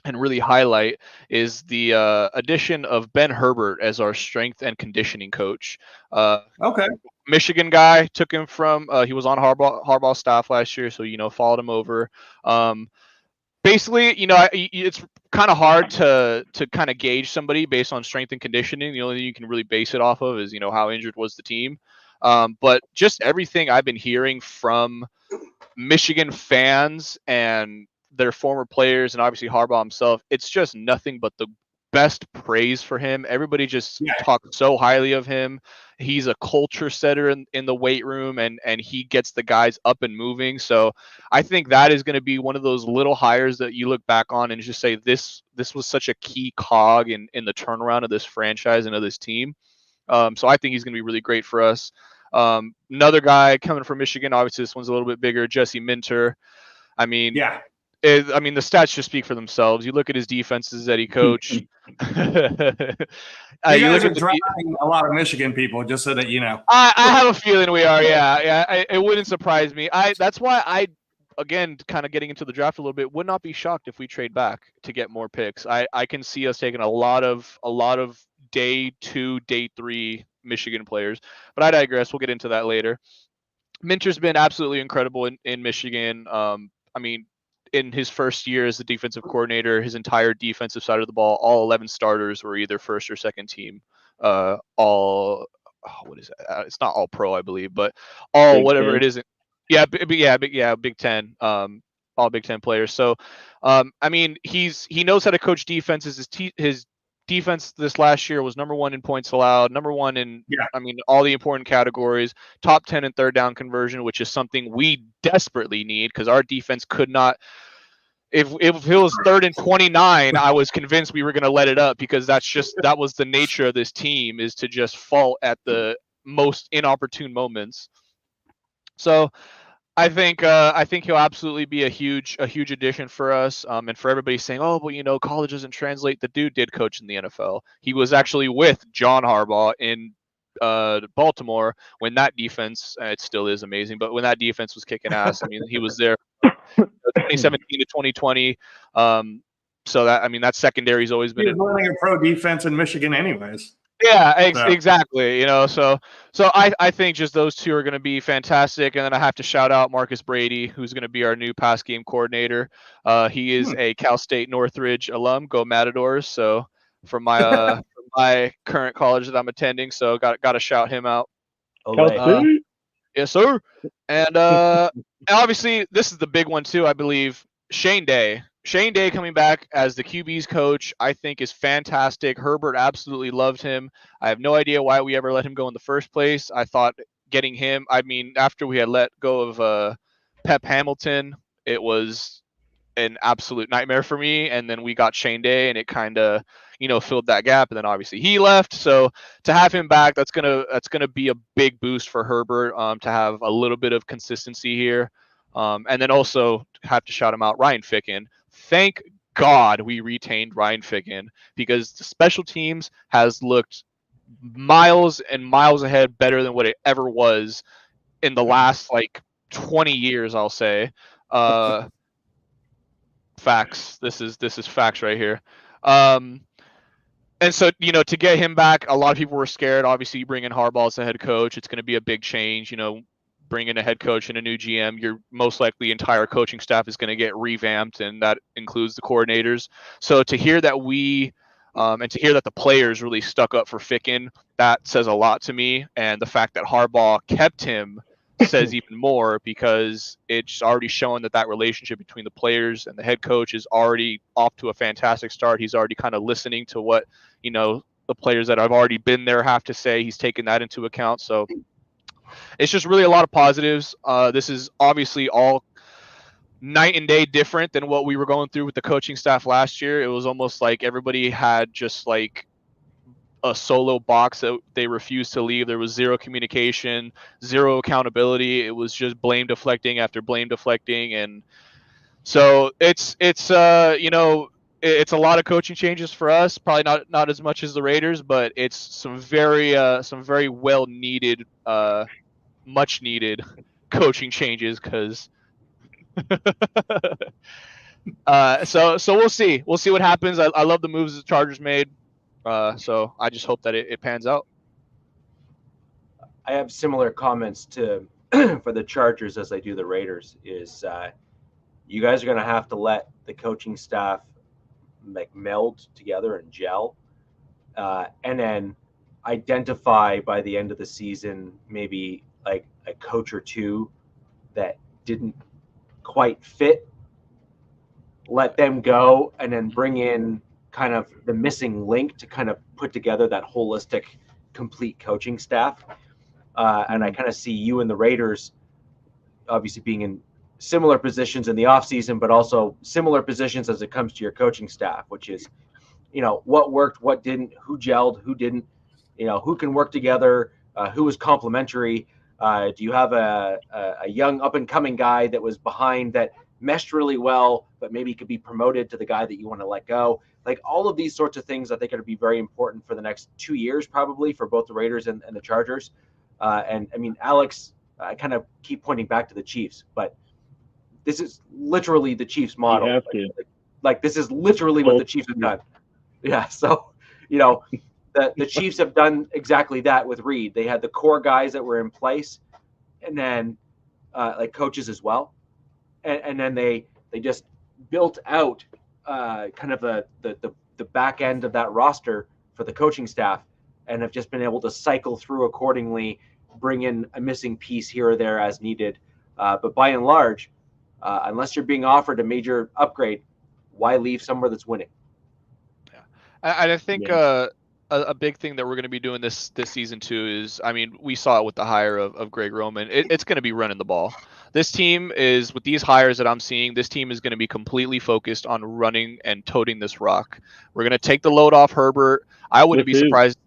Speaker 3: and really highlight is the addition of Ben Herbert as our strength and conditioning coach.
Speaker 4: Okay.
Speaker 3: Michigan guy, took him from he was on Harbaugh's staff last year, so followed him over. Basically, it's kind of hard to kind of gauge somebody based on strength and conditioning. The only thing you can really base it off of is how injured was the team. But just everything I've been hearing from Michigan fans and their former players, and obviously Harbaugh himself, it's just nothing but the best praise for him. Everybody just talks so highly of him. He's a culture setter in the weight room, and he gets the guys up and moving. So I think that is going to be one of those little hires that you look back on and just say, this was such a key cog in the turnaround of this franchise and of this team. So I think he's going to be really great for us. Another guy coming from Michigan, obviously this one's a little bit bigger, Jesse Minter. I mean, the stats just speak for themselves. You look at his defenses that he coached.
Speaker 4: You guys are drafting a lot of Michigan people, just so that you know.
Speaker 3: I have a feeling we are. Yeah. It wouldn't surprise me. That's why again, kind of getting into the draft a little bit, would not be shocked if we trade back to get more picks. I can see us taking a lot of day 2, day 3 Michigan players, but I digress. We'll get into that later. Minter's been absolutely incredible in Michigan. I mean, in his first year as the defensive coordinator, his entire defensive side of the ball, all 11 starters were either first or second team. What is it? It's not all pro, I believe, but all Big whatever 10. It is. Yeah, Big Ten. All Big Ten players. So I mean, he knows how to coach defenses. His defense this last year was number 1 in points allowed, number 1 in, I mean, all the important categories, top 10 in third down conversion, which is something we desperately need because our defense could not. If it was 3rd and 29, I was convinced we were going to let it up because that was the nature of this team, is to just fault at the most inopportune moments. So I think he'll absolutely be a huge addition for us. And for everybody saying, oh, well, you know, college doesn't translate. The dude did coach in the NFL. He was actually with John Harbaugh in Baltimore when that defense, it still is amazing, but when that defense was kicking ass, I mean, he was there 2017 to 2020. So that, I mean, that secondary's always been
Speaker 4: running a pro defense in Michigan anyways.
Speaker 3: Yeah, exactly. You know, so I think just those two are going to be fantastic. And then I have to shout out Marcus Brady, who's going to be our new pass game coordinator. He is a Cal State Northridge alum. Go Matadors! So from my from my current college that I'm attending, so got to shout him out. Yes, sir. And obviously this is the big one too. I believe Shane Day. Shane Day coming back as the QB's coach, I think, is fantastic. Herbert absolutely loved him. I have no idea why we ever let him go in the first place. I thought getting him, I mean, after we had let go of Pep Hamilton, it was an absolute nightmare for me. And then we got Shane Day, and it kind of, you know, filled that gap. And then obviously he left. So to have him back, that's gonna be a big boost for Herbert, to have a little bit of consistency here. And then also have to shout him out, Ryan Ficken. Thank God we retained Ryan Ficken, because the special teams has looked miles and miles ahead better than what it ever was in the last like 20 years, I'll say. Facts. This is facts right here. And so, you know, to get him back, a lot of people were scared. Obviously, you bring in Harbaugh as the head coach, it's going to be a big change. You know, bring in a head coach and a new GM, your most likely entire coaching staff is going to get revamped, and that includes the coordinators. So to hear that and to hear that the players really stuck up for Ficken, that says a lot to me. And the fact that Harbaugh kept him says even more, because it's already shown that relationship between the players and the head coach is already off to a fantastic start. He's already kind of listening to what, you know, the players that have already been there have to say. He's taken that into account. So it's just really a lot of positives. This is obviously all night and day different than what we were going through with the coaching staff last year. It was almost like everybody had just like a solo box that they refused to leave. There was zero communication, zero accountability. It was just blame deflecting after blame deflecting. And so it's you know, it's a lot of coaching changes for us. Probably not as much as the Raiders, but it's some very well needed, much needed coaching changes. Because so we'll see what happens. I love the moves the Chargers made. So I just hope that it pans out.
Speaker 1: I have similar comments to for the Chargers as I do the Raiders. Is you guys are going to have to let the coaching staff like meld together and gel, and then identify by the end of the season maybe like a coach or two that didn't quite fit. Let them go, and then bring in kind of the missing link to kind of put together that holistic, complete coaching staff. And I kind of see you and the Raiders obviously being in similar positions in the offseason, but also similar positions as it comes to your coaching staff, which is, you know, what worked, what didn't, who gelled, who didn't, you know, who can work together, who is complementary. Do you have a young up-and-coming guy that was behind that meshed really well, but maybe could be promoted to the guy that you want to let go? Like all of these sorts of things I think are going to be very important for the next 2 years, probably for both the Raiders and the Chargers. And I mean, Alex, I kind of keep pointing back to the Chiefs, but this is literally the Chiefs model.
Speaker 2: You have to.
Speaker 1: Like this is literally what the Chiefs have done. Yeah. So, you know, the Chiefs have done exactly that with Reed. They had the core guys that were in place, and then like coaches as well. And then they just built out kind of the back end of that roster for the coaching staff, and have just been able to cycle through accordingly, bring in a missing piece here or there as needed. But by and large, unless you're being offered a major upgrade, Why leave somewhere that's winning?
Speaker 3: Yeah, I think a big thing that we're going to be doing this season too is, I mean, we saw it with the hire of Greg Roman. It's going to be running the ball. This team is, with these hires that I'm seeing, this team is going to be completely focused on running and toting this rock. We're going to take the load off Herbert. I wouldn't be surprised.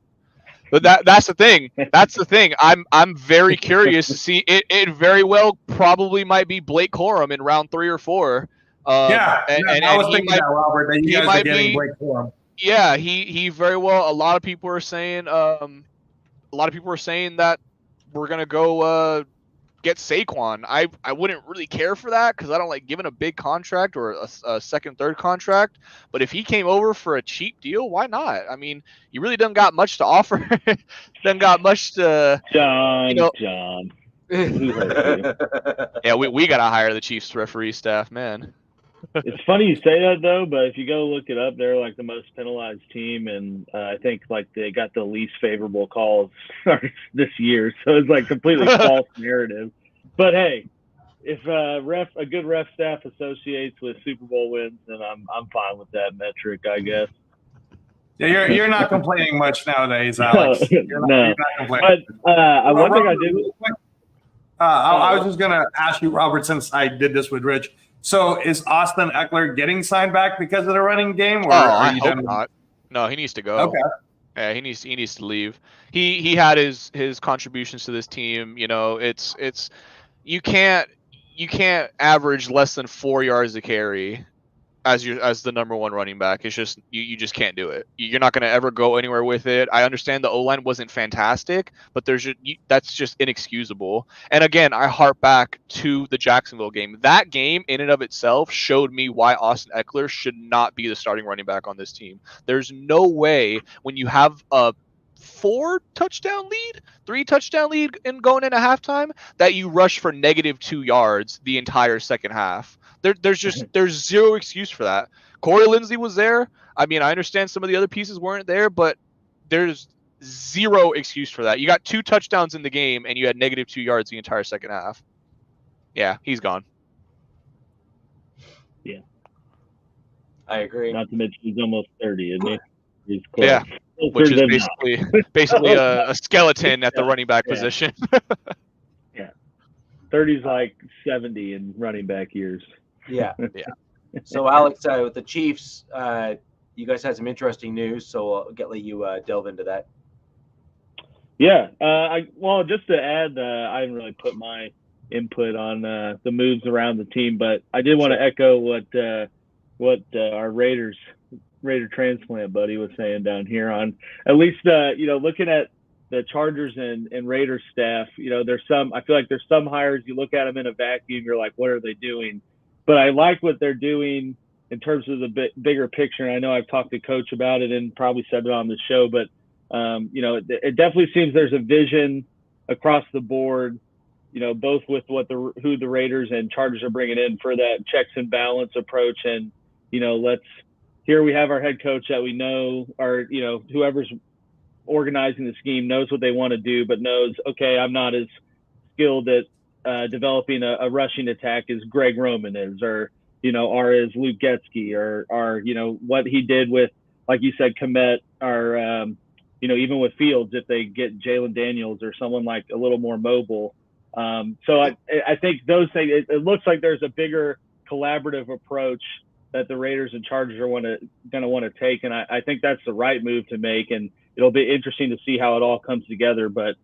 Speaker 3: But that's the thing. That's the thing. I'm very curious to see it. It very well probably might be Blake Corum in round 3 or 4.
Speaker 4: And I was thinking that, Robert, that you guys are getting Blake Corum.
Speaker 3: Yeah, he very well. A lot of people are saying that we're gonna go get Saquon. I wouldn't really care for that because I don't like giving a big contract or a second, third contract. But if he came over for a cheap deal, why not? I mean, he really doesn't got much to offer. Doesn't got much to
Speaker 2: John.
Speaker 3: Yeah, we gotta hire the Chiefs referee staff, man.
Speaker 2: It's funny you say that though, but if you go look it up, they're like the most penalized team, and I think like they got the least favorable calls this year. So it's like completely false narrative. But hey, if a good ref staff associates with Super Bowl wins, then I'm fine with that metric, I guess.
Speaker 4: Yeah, you're not complaining much nowadays, Alex. You're not complaining.
Speaker 2: But one thing I did.
Speaker 4: I was just gonna ask you, Robert, since I did this with Rich. So is Austin Eckler getting signed back because of the running game? Or
Speaker 3: I hope not. No, he needs to go.
Speaker 4: Okay.
Speaker 3: Yeah, he needs to leave. He had his contributions to this team. You know, it's you can't average less than 4 yards a carry as the number one running back. It's just you just can't do it. You're not going to ever go anywhere with it. I understand the O-line wasn't fantastic, but that's just inexcusable. And again, I harp back to the Jacksonville game. That game in and of itself showed me why Austin Eckler should not be the starting running back on this team. There's no way when you have a 3 touchdown lead and going into halftime that you rush for -2 yards the entire second half. There's zero excuse for that. Corey Linsley was there. I mean, I understand some of the other pieces weren't there, but there's zero excuse for that. You got 2 touchdowns in the game and you had -2 yards the entire second half. Yeah, he's gone.
Speaker 2: Yeah,
Speaker 1: I agree.
Speaker 2: Not to mention he's almost 30, isn't he? He's close.
Speaker 3: Yeah, which is basically a skeleton at the running back position.
Speaker 2: Yeah, 30's like 70 in running back years.
Speaker 1: Yeah. So, Alex, with the Chiefs, you guys had some interesting news, so I'll let you delve into that.
Speaker 2: Yeah. Just to add, I didn't really put my input on the moves around the team, but I did want to echo what our Raider transplant buddy was saying down here on at least looking at the Chargers and Raiders staff. I feel like there's some hires you look at them in a vacuum, you're like, what are they doing? But I like what they're doing in terms of the bigger picture. And I know I've talked to Coach about it and probably said it on the show, but it definitely seems there's a vision across the board, both with who the Raiders and Chargers are bringing in for that checks and balance approach. And, here we have our head coach that we know, or, whoever's organizing the scheme knows what they want to do, but knows, okay, I'm not as skilled at developing a rushing attack as Greg Roman is, or is Luke Getsky, or what he did with, like you said, Kmet, or even with Fields, if they get Jalen Daniels or someone like a little more mobile. So I think those things, it looks like there's a bigger collaborative approach that the Raiders and Chargers are going to want to take, and I think that's the right move to make, and it'll be interesting to see how it all comes together. But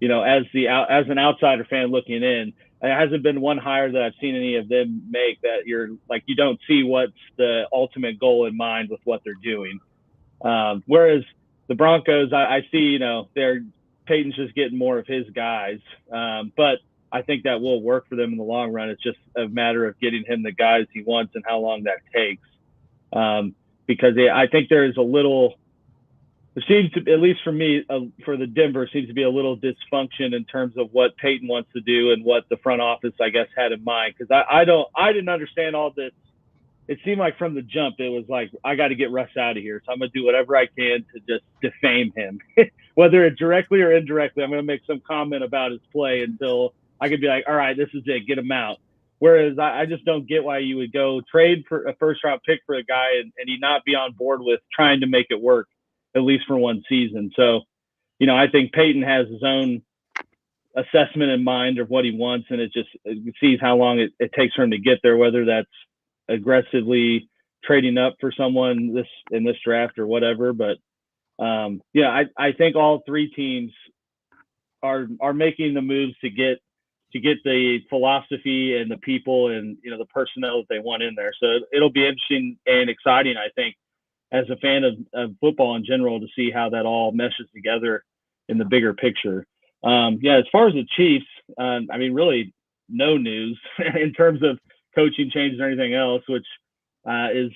Speaker 2: as an outsider fan looking in, there hasn't been one hire that I've seen any of them make that you're like, you don't see what's the ultimate goal in mind with what they're doing. Whereas the Broncos, I see, Peyton's just getting more of his guys, but I think that will work for them in the long run. It's just a matter of getting him the guys he wants and how long that takes. Because I think there is there seems to, at least for me, for the Denver, seems to be a little dysfunction in terms of what Peyton wants to do and what the front office, I guess, had in mind. Because I didn't understand all this. It seemed like from the jump, it was like, I got to get Russ out of here. So I'm going to do whatever I can to just defame him, whether it's directly or indirectly. I'm going to make some comment about his play until I could be like, all right, this is it, get him out. Whereas I just don't get why you would go trade for a first-round pick for a guy and he not be on board with trying to make it work, at least for one season. So, I think Peyton has his own assessment in mind of what he wants, and it sees how long it takes for him to get there, whether that's aggressively trading up for someone in this draft or whatever. But I think all three teams are making the moves to get the philosophy and the people and the personnel that they want in there. So it'll be interesting and exciting, I think, as a fan of football in general, to see how that all meshes together in the bigger picture. As far as the Chiefs, really no news in terms of coaching changes or anything else, which is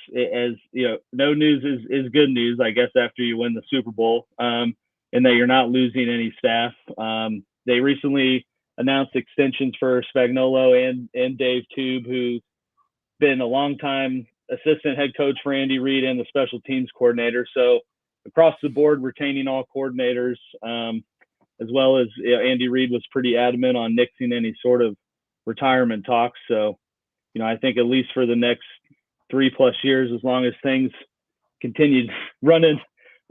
Speaker 2: no news is good news, I guess, after you win the Super Bowl, and that you're not losing any staff. They recently announced extensions for Spagnuolo and Dave Tube, who's been a long-time assistant head coach for Andy Reid and the special teams coordinator. So across the board, retaining all coordinators, as well as Andy Reid was pretty adamant on nixing any sort of retirement talks. So, I think at least for the next 3+ years, as long as things continue running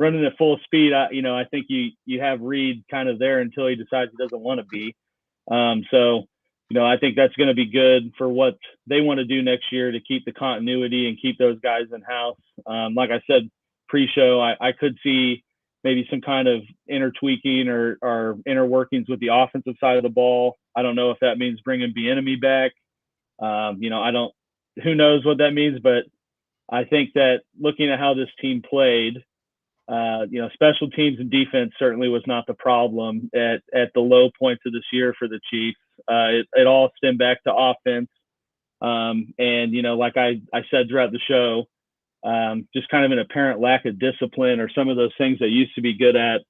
Speaker 2: at full speed, I think you have Reid kind of there until he decides he doesn't want to be. I think that's going to be good for what they want to do next year to keep the continuity and keep those guys in house. Like I said pre-show, I could see maybe some kind of inner tweaking or inner workings with the offensive side of the ball. I don't know if that means bringing Bieniemy back. Who knows what that means, but I think that looking at how this team played, special teams and defense certainly was not the problem at the low points of this year for the Chiefs. It all stemmed back to offense. Like I said throughout the show, just kind of an apparent lack of discipline or some of those things that used to be good at.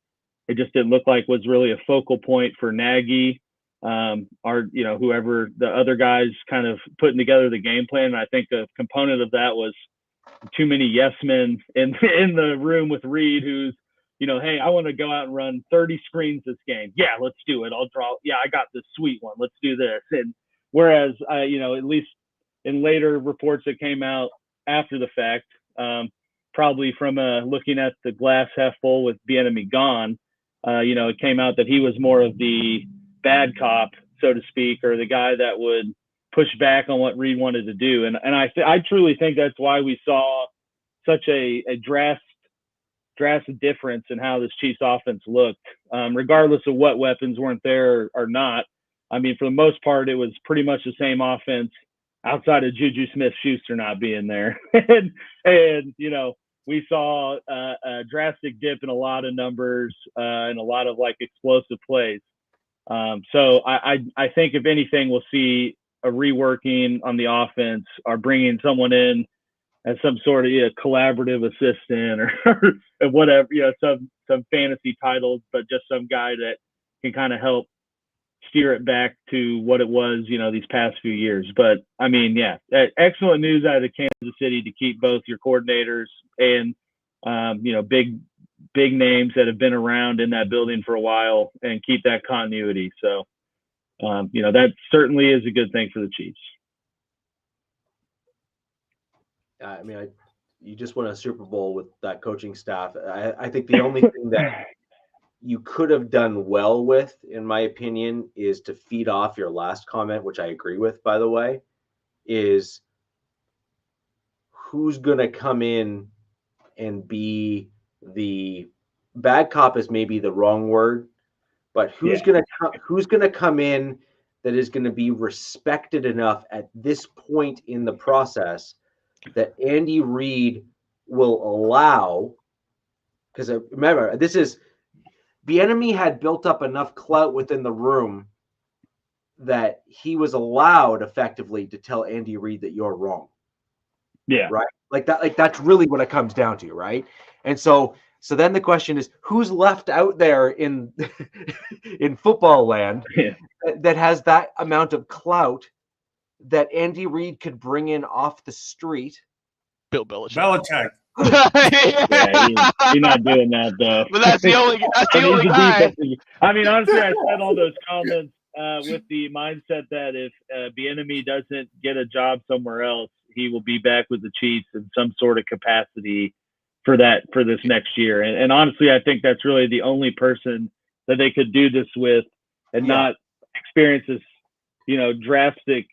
Speaker 2: It just didn't look like was really a focal point for Nagy, whoever the other guys kind of putting together the game plan. And I think a component of that was too many yes men in the room with Reid, who's, hey, I want to go out and run 30 screens this game. Yeah, let's do it. I'll draw. Yeah, I got this sweet one. Let's do this. And whereas, at least in later reports that came out after the fact, probably from looking at the glass half full with Bieniemy gone, it came out that he was more of the bad cop, so to speak, or the guy that would push back on what Reid wanted to do. And I truly think that's why we saw such a drastic difference in how this Chiefs offense looked, regardless of what weapons weren't there or not. I mean, for the most part, it was pretty much the same offense outside of Juju Smith-Schuster not being there. and we saw a drastic dip in a lot of numbers and a lot of explosive plays. So I think if anything, we'll see a reworking on the offense or bringing someone in as some sort of collaborative assistant or whatever, some fantasy titles, but just some guy that can kind of help steer it back to what it was, these past few years. But I mean, excellent news out of Kansas City to keep both your coordinators and, big names that have been around in that building for a while and keep that continuity. So, that certainly is a good thing for the Chiefs.
Speaker 1: You just won a Super Bowl with that coaching staff. I think the only thing that you could have done well with, in my opinion, is to feed off your last comment, which I agree with, by the way, is who's going to come in and be the bad cop is maybe the wrong word, but who's going to come in that is going to be respected enough at this point in the process that Andy Reid will allow, because remember, Bieniemy had built up enough clout within the room that he was allowed effectively to tell Andy Reid that you're wrong.
Speaker 2: Yeah.
Speaker 1: Right. That's really what it comes down to. Right. And so then the question is, who's left out there in football land that has that amount of clout that Andy Reid could bring in off the street?
Speaker 3: Bill Belichick.
Speaker 2: He's not doing that though.
Speaker 3: But that's the only guy.
Speaker 2: I mean, honestly, I said all those comments with the mindset that if Bieniemy doesn't get a job somewhere else, he will be back with the Chiefs in some sort of capacity for this next year. And honestly, I think that's really the only person that they could do this with and not experience this, drastic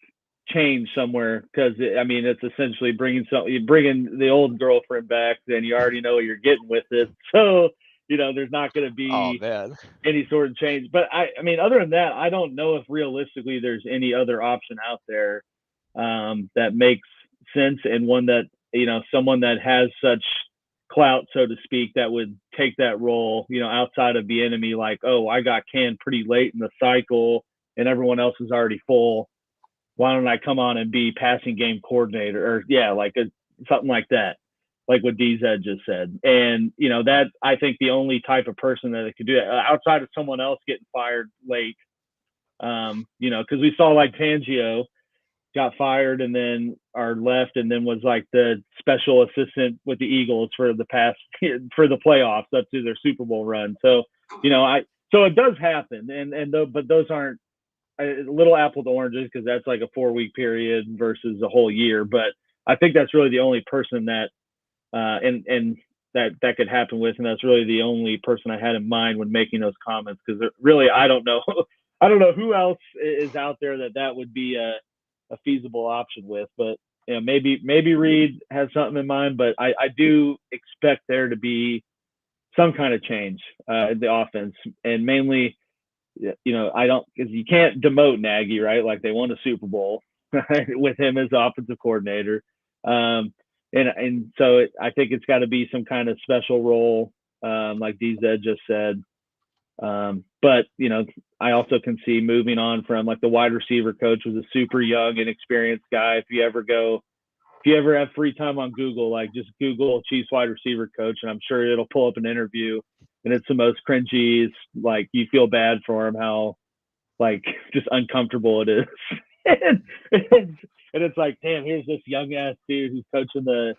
Speaker 2: change somewhere. Because it's essentially bringing the old girlfriend back, then you already know what you're getting with it. So there's not going to be any sort of change. But other than that, I don't know if realistically there's any other option out there that makes sense, and one that someone that has such clout, so to speak, that would take that role, outside of Bieniemy. Like, oh, I got canned pretty late in the cycle, and everyone else is already full. Why don't I come on and be passing game coordinator, or something like that, like what DZ just said. And that, I think, the only type of person that could do that outside of someone else getting fired late. Because we saw like Fangio got fired and then left, and then was like the special assistant with the Eagles for the playoffs up to their Super Bowl run. So so it does happen, but those aren't a little apple to oranges, because that's like a 4-week period versus a whole year. But I think that's really the only person that and that could happen with, and that's really the only person I had in mind when making those comments, because really I don't know who else is out there that would be a feasible option with. But maybe Reed has something in mind, but I do expect there to be some kind of change in the offense, and mainly because you can't demote Nagy, right? Like, they won a Super Bowl with him as offensive coordinator. And so I think it's got to be some kind of special role, like DZ just said. But I also can see moving on from, like, the wide receiver coach was a super young, inexperienced guy. If you ever have free time on Google, like, just Google Chiefs wide receiver coach, and I'm sure it'll pull up an interview, and it's the most cringy. It's like, you feel bad for him, how, like, just uncomfortable it is. and it's like, damn, here's this young ass dude who's coaching the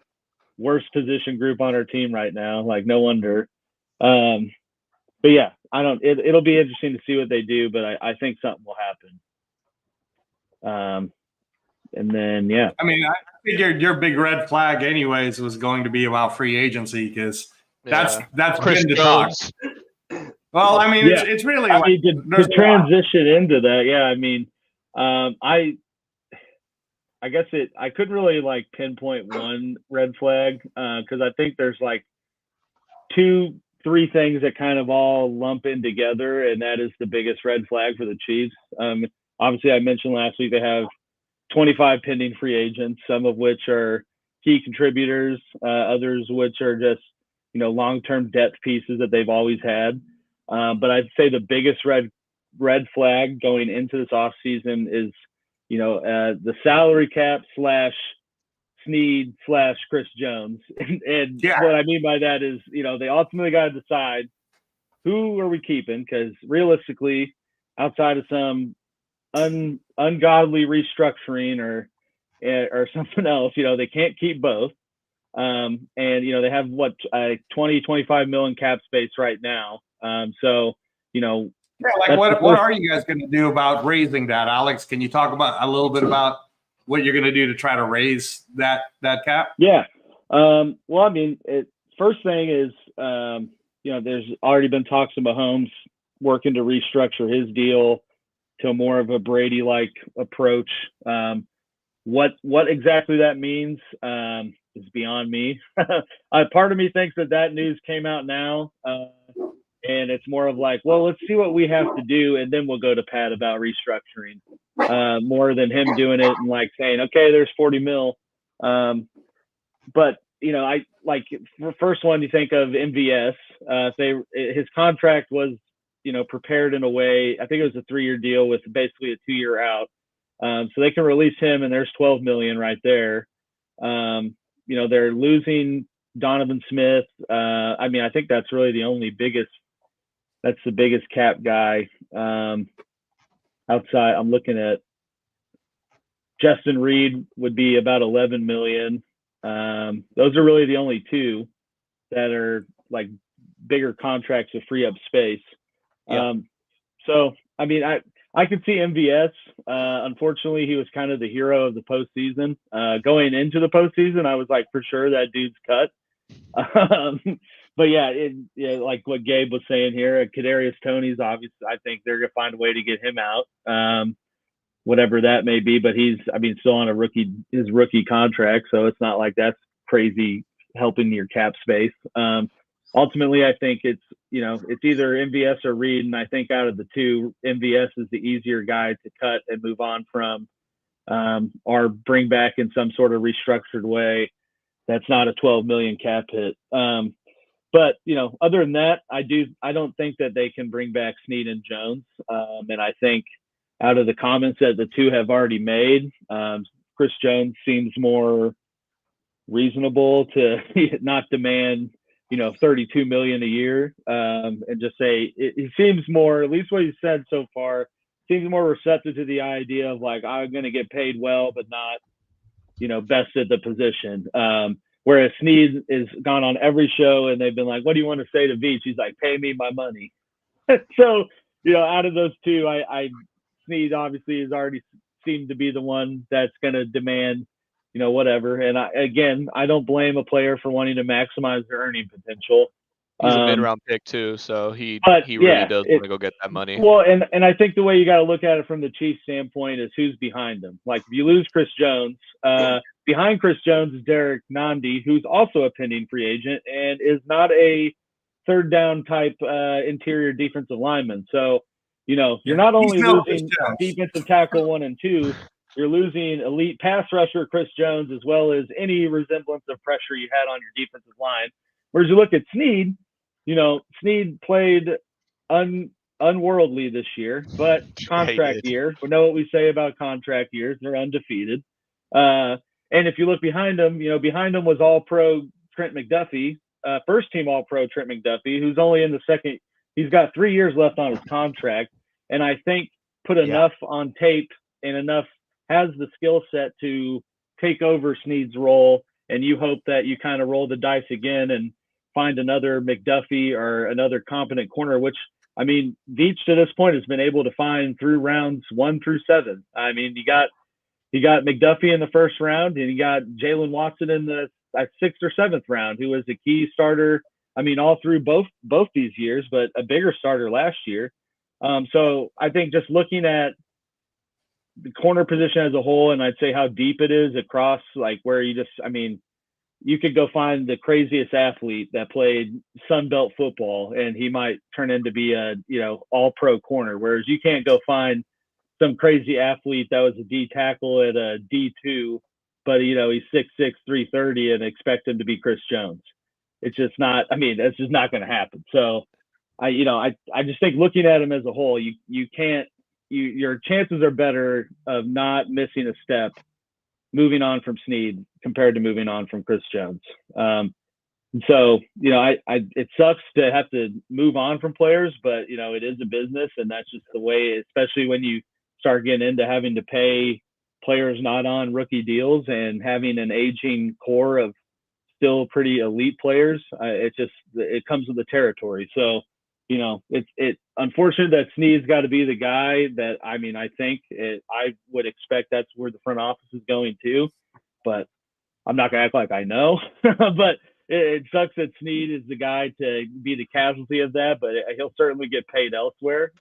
Speaker 2: worst position group on our team right now. Like, no wonder. But yeah, it'll be interesting to see what they do, but I think something will happen. And then, yeah.
Speaker 4: I figured your big red flag anyways was going to be about free agency, because that's
Speaker 3: Chris
Speaker 4: been the talk. Well, it's really
Speaker 2: to transition into that. Yeah. I guess I couldn't really like pinpoint one red flag, because I think there's like 2-3 things that kind of all lump in together, and that is the biggest red flag for the Chiefs. Obviously, I mentioned last week they have 25 pending free agents, some of which are key contributors, others which are just long-term depth pieces that they've always had. But I'd say the biggest red flag going into this offseason is the salary cap / Snead / Chris Jones. And what I mean by that is, they ultimately got to decide, who are we keeping? Because realistically, outside of some ungodly restructuring or something else, they can't keep both. And they have 20-25 million cap space right now. So
Speaker 4: what are you guys going to do about raising that, Alex? Can you talk about a little bit about what you're going to do to try to raise that cap?
Speaker 2: Yeah. First thing is, there's already been talks of Mahomes working to restructure his deal to more of a Brady-like approach. What exactly that means is beyond me. Part of me thinks that news came out now, and it's more of like, well, let's see what we have to do, and then we'll go to Pat about restructuring, more than him doing it and like saying, okay, there's 40 mil. But I like, the first one, you think of MVS. His contract was prepared in a way, I think it was a 3-year deal with basically a 2-year out. So they can release him, and there's 12 million right there. They're losing Donovan Smith. I think that's really that's the biggest cap guy. Outside, I'm looking at Justin Reed would be about 11 million. Those are really the only two that are bigger contracts to free up space. Yeah. So, I could see MVS. Unfortunately, he was kind of the hero of the postseason. Going into the postseason, I was like, for sure that dude's cut. But yeah, like what Gabe was saying here, Kadarius Toney's obviously. I think they're gonna find a way to get him out, whatever that may be. But he's, still on his rookie contract, so it's not like that's crazy helping your cap space. Ultimately, I think it's either MVS or Reed, and I think out of the two, MVS is the easier guy to cut and move on from, or bring back in some sort of restructured way. That's not a 12 million cap hit. But other than that, I don't think that they can bring back Snead and Jones. And I think out of the comments that the two have already made, Chris Jones seems more reasonable to not demand, 32 million a year, and just say he seems more, at least what he said so far, seems more receptive to the idea of like, I'm going to get paid well, but not, best at the position. Whereas Snead is gone on every show and they've been like, what do you want to say to Veach? He's like, pay me my money. So, out of those two, Snead obviously has already seemed to be the one that's going to demand, whatever. And I don't blame a player for wanting to maximize their earning potential.
Speaker 3: He's a mid-round pick too, so he really does want to go get that money.
Speaker 2: Well, and I think the way you got to look at it from the Chiefs' standpoint is who's behind him. Like if you lose Chris Jones, behind Chris Jones is Derek Nandi, who's also a pending free agent and is not a third down type interior defensive lineman. So, you're not only losing defensive tackle 1 and 2, you're losing elite pass rusher Chris Jones as well as any resemblance of pressure you had on your defensive line. Whereas you look at Snead, Snead played unworldly this year, but contract year. We know what we say about contract years. They're undefeated. And if you look behind him, behind him was all-pro Trent McDuffie, first-team all-pro Trent McDuffie, who's only in the second. He's got 3 years left on his contract, and I think put enough on tape and enough has the skill set to take over Snead's role, and you hope that you kind of roll the dice again and find another McDuffie or another competent corner, which, Veach to this point has been able to find through rounds 1 through 7. You got McDuffie in the first round, and you got Jalen Watson in the 6th or 7th round, who was a key starter, all through both these years, but a bigger starter last year. So I think just looking at the corner position as a whole, and I'd say how deep it is across, like where you just, you could go find the craziest athlete that played Sun Belt football and he might turn into be a, all pro corner. Whereas you can't go find some crazy athlete that was a D tackle at a D2, but he's 6'6", 330 and expect him to be Chris Jones. It's just not, that's just not going to happen. So I just think looking at him as a whole, you can't, your chances are better of not missing a step moving on from Snead compared to moving on from Chris Jones. So, it sucks to have to move on from players, but, it is a business and that's just the way, especially when you start getting into having to pay players not on rookie deals and having an aging core of still pretty elite players. It comes with the territory. So, it's unfortunate that Snead's got to be the guy that, I think I would expect that's where the front office is going to, but I'm not going to act like I know, but it sucks that Snead is the guy to be the casualty of that, but he'll certainly get paid elsewhere.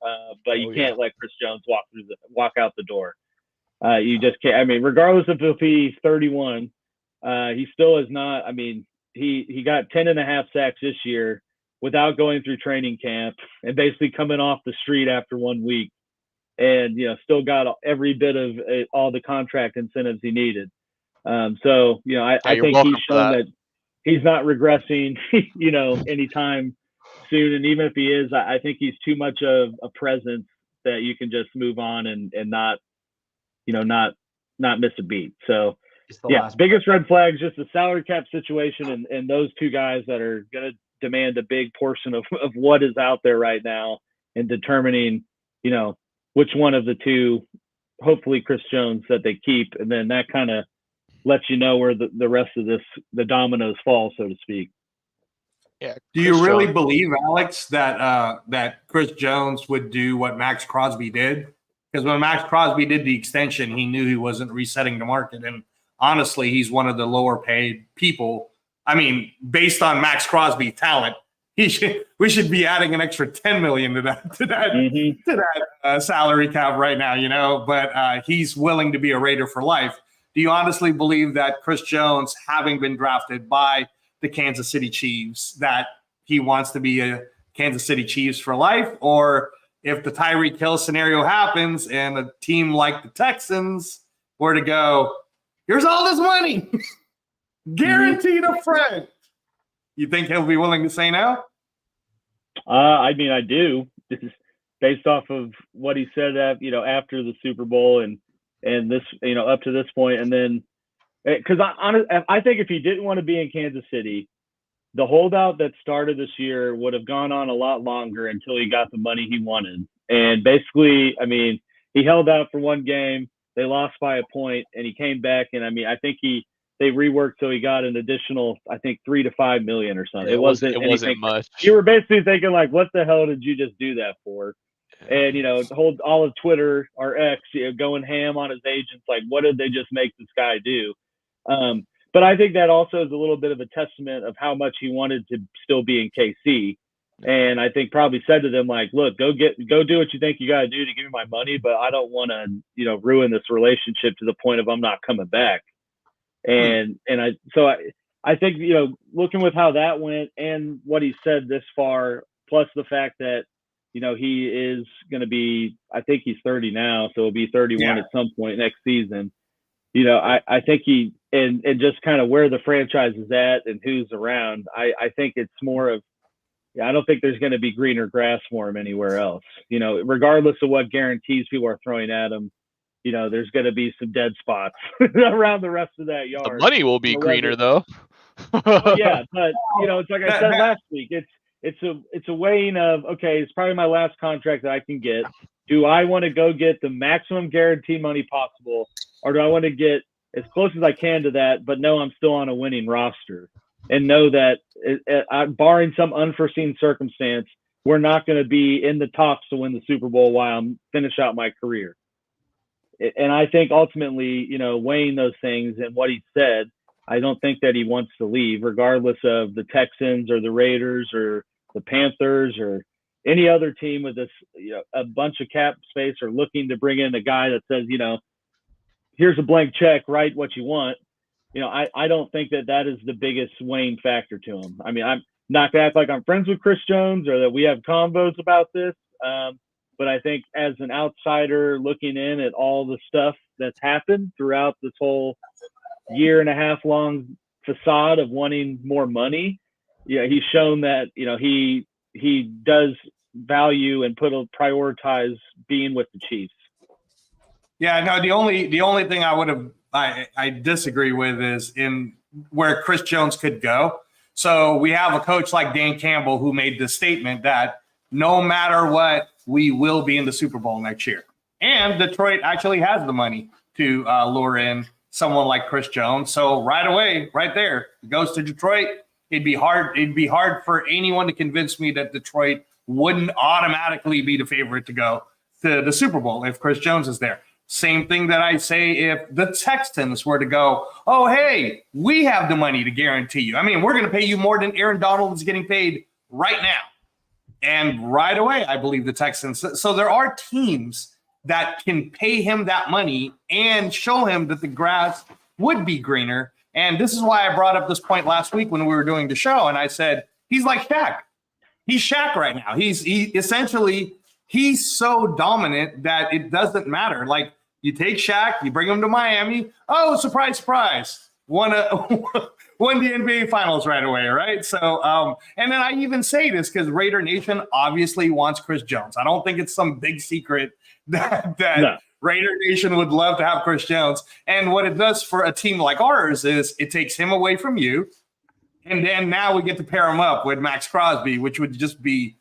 Speaker 2: But you can't let Chris Jones walk out the door. You just can't. Regardless of if he's 31, he still is not. He got 10.5 sacks this year without going through training camp and basically coming off the street after 1 week, and still got every bit of all the contract incentives he needed. So I think he's shown that he's not regressing, anytime soon. And even if he is, I think he's too much of a presence that you can just move on and not miss a beat. So biggest red flags, just the salary cap situation and those two guys that are going to demand a big portion of what is out there right now and determining, which one of the two, hopefully Chris Jones, that they keep. And then that kind of lets you know where the rest of the dominoes fall, so to speak.
Speaker 3: Yeah.
Speaker 4: Do you really believe, Alex, that Chris Jones would do what Max Crosby did Because when Max Crosby did the extension, he knew he wasn't resetting the market. And honestly, he's one of the lower paid people. I mean, based on Max Crosby talent, we should be adding an extra $10 million to that salary cap right now, you know. But he's willing to be a Raider for life. Do you honestly believe that Chris Jones, having been drafted by the Kansas City Chiefs, that he wants to be a Kansas City Chiefs for life? Or if the Tyreek Hill scenario happens and a team like the Texans were to go, here's all this money, guaranteed up front, you think he'll be willing to say no?
Speaker 2: I mean, I do. This is based off of what he said after the Super Bowl and this, up to this point. And then, because I think if he didn't want to be in Kansas City, the holdout that started this year would have gone on a lot longer until he got the money he wanted. And basically, I mean, he held out for one game. They lost by a point, and he came back. And I mean, I think they reworked so he got an additional, I think, $3 to $5 million or something. It wasn't
Speaker 3: much.
Speaker 2: You were basically thinking like, what the hell did you just do that for? And hold all of Twitter or X, going ham on his agents, like, what did they just make this guy do? But I think that also is a little bit of a testament of how much he wanted to still be in KC. And I think probably said to them, like, look, go do what you think you got to do to give me my money, but I don't want to, ruin this relationship to the point of I'm not coming back. And I think, looking with how that went and what he said this far, plus the fact that, he is going to be, I think he's 30 now, so he'll be 31 at some point next season. I think and just kind of where the franchise is at and who's around, I think it's more of, I don't think there's going to be greener grass for him anywhere else. Regardless of what guarantees people are throwing at him, there's going to be some dead spots around the rest of that yard.
Speaker 3: The money will be greener, though.
Speaker 2: Yeah, but it's like I said last week. It's a weighing of, okay, it's probably my last contract that I can get. Do I want to go get the maximum guaranteed money possible, or do I want to get as close as I can to that, but know I'm still on a winning roster and know that barring some unforeseen circumstance, we're not going to be in the talks to win the Super Bowl while I'm finish out my career. And I think ultimately, weighing those things and what he said, I don't think that he wants to leave, regardless of the Texans or the Raiders or the Panthers or any other team with this, a bunch of cap space or looking to bring in a guy that says, here's a blank check, write what you want. I don't think that is the biggest weighing factor to him. I mean, I'm not going to act like I'm friends with Chris Jones or that we have convos about this. But I think as an outsider looking in at all the stuff that's happened throughout this whole year and a half long facade of wanting more money, he's shown that, he does value and prioritize being with the Chiefs.
Speaker 4: Yeah, no, the only thing I disagree with is in where Chris Jones could go. So we have a coach like Dan Campbell who made the statement that no matter what, we will be in the Super Bowl next year. And Detroit actually has the money to lure in someone like Chris Jones. So right away, right there, it goes to Detroit. It'd be hard for anyone to convince me that Detroit wouldn't automatically be the favorite to go to the Super Bowl if Chris Jones is there. Same thing that I say if the Texans were to go, oh, hey, we have the money to guarantee you. I mean, we're going to pay you more than Aaron Donald is getting paid right now. And right away, I believe the Texans. So there are teams that can pay him that money and show him that the grass would be greener. And this is why I brought up this point last week when we were doing the show. And I said, he's like Shaq. He's Shaq right now. He's so dominant that it doesn't matter. Like, you take Shaq, you bring him to Miami. Oh, surprise, surprise. Won the NBA Finals right away, right? So, and then I even say this because Raider Nation obviously wants Chris Jones. I don't think it's some big secret that no. Raider Nation would love to have Chris Jones. And what it does for a team like ours is it takes him away from you. And then now we get to pair him up with Max Crosby, which would just be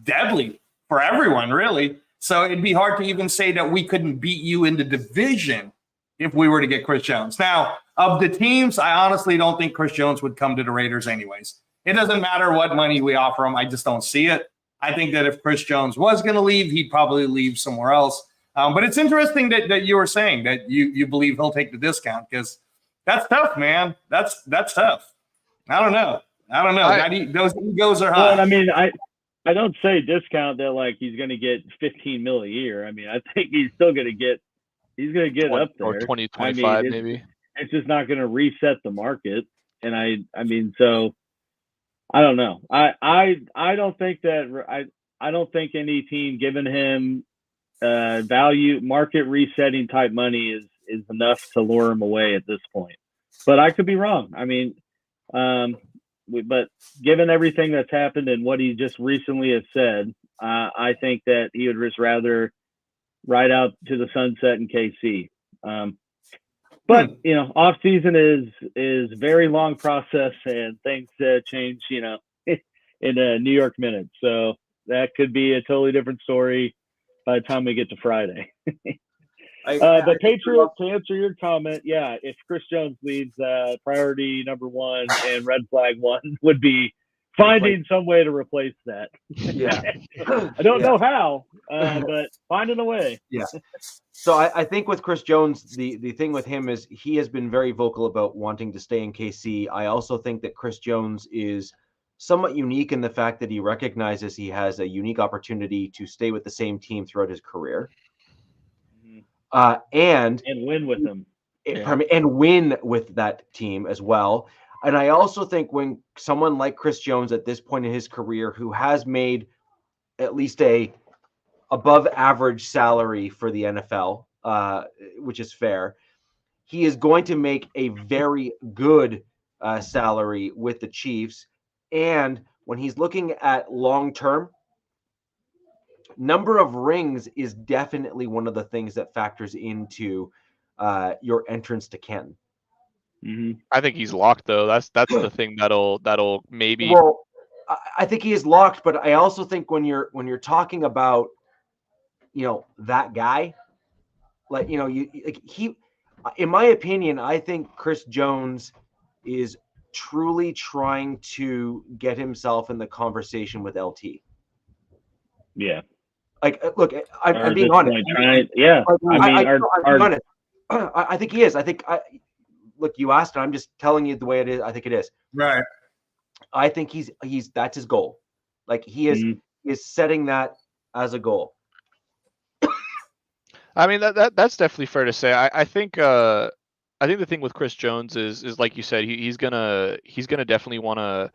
Speaker 4: deadly for everyone, really. So it'd be hard to even say that we couldn't beat you in the division if we were to get Chris Jones. Now, of the teams, I honestly don't think Chris Jones would come to the Raiders anyways. It doesn't matter what money we offer him. I just don't see it. I think that if Chris Jones was going to leave, he'd probably leave somewhere else. But it's interesting that you were saying that you believe he'll take the discount, because that's tough, man. That's tough. I don't know. Those egos are high.
Speaker 2: Well, I mean, I don't say discount that like he's going to get 15 mil a year. I mean, I think he's still going to get. He's going to get up there.
Speaker 3: Or 20, 25 maybe.
Speaker 2: It's just not going to reset the market. And I mean, so I don't know. I don't think that I don't think any team giving him value market resetting type money is enough to lure him away at this point. But I could be wrong. I mean, but given everything that's happened and what he just recently has said, I think that he would just rather ride out to the sunset in KC. But you know, off season is a very long process, and things change. You know, in New York minutes, so that could be a totally different story by the time we get to Friday. But Patriot, to answer your comment, yeah, if Chris Jones leads, priority number one and red flag one would be finding some way to replace that.
Speaker 1: Yeah.
Speaker 2: I don't know how, but finding a way.
Speaker 1: Yeah. So I think with Chris Jones, the thing with him is he has been very vocal about wanting to stay in KC. I also think that Chris Jones is somewhat unique in the fact that he recognizes he has a unique opportunity to stay with the same team throughout his career. And
Speaker 2: win with them.
Speaker 1: And win with that team as well. And I also think when someone like Chris Jones at this point in his career, who has made at least a above average salary for the NFL, which is fair, he is going to make a very good salary with the Chiefs. And when he's looking at long term, number of rings is definitely one of the things that factors into your entrance to Canton.
Speaker 2: Mm-hmm.
Speaker 3: I think he's locked though. That's the thing that'll maybe.
Speaker 1: Well, I think he is locked, but I also think when you're talking about, you know, that guy, like, you know, he, in my opinion, I think Chris Jones is truly trying to get himself in the conversation with LT.
Speaker 2: Yeah.
Speaker 1: Like, look, I'm being honest.
Speaker 2: Yeah.
Speaker 1: I think he is. I think look, you asked, and I'm just telling you the way it is. I think it is.
Speaker 4: Right.
Speaker 1: I think he's that's his goal. Like he is setting that as a goal.
Speaker 3: I mean that's definitely fair to say. I think the thing with Chris Jones is like you said, he's gonna definitely want to.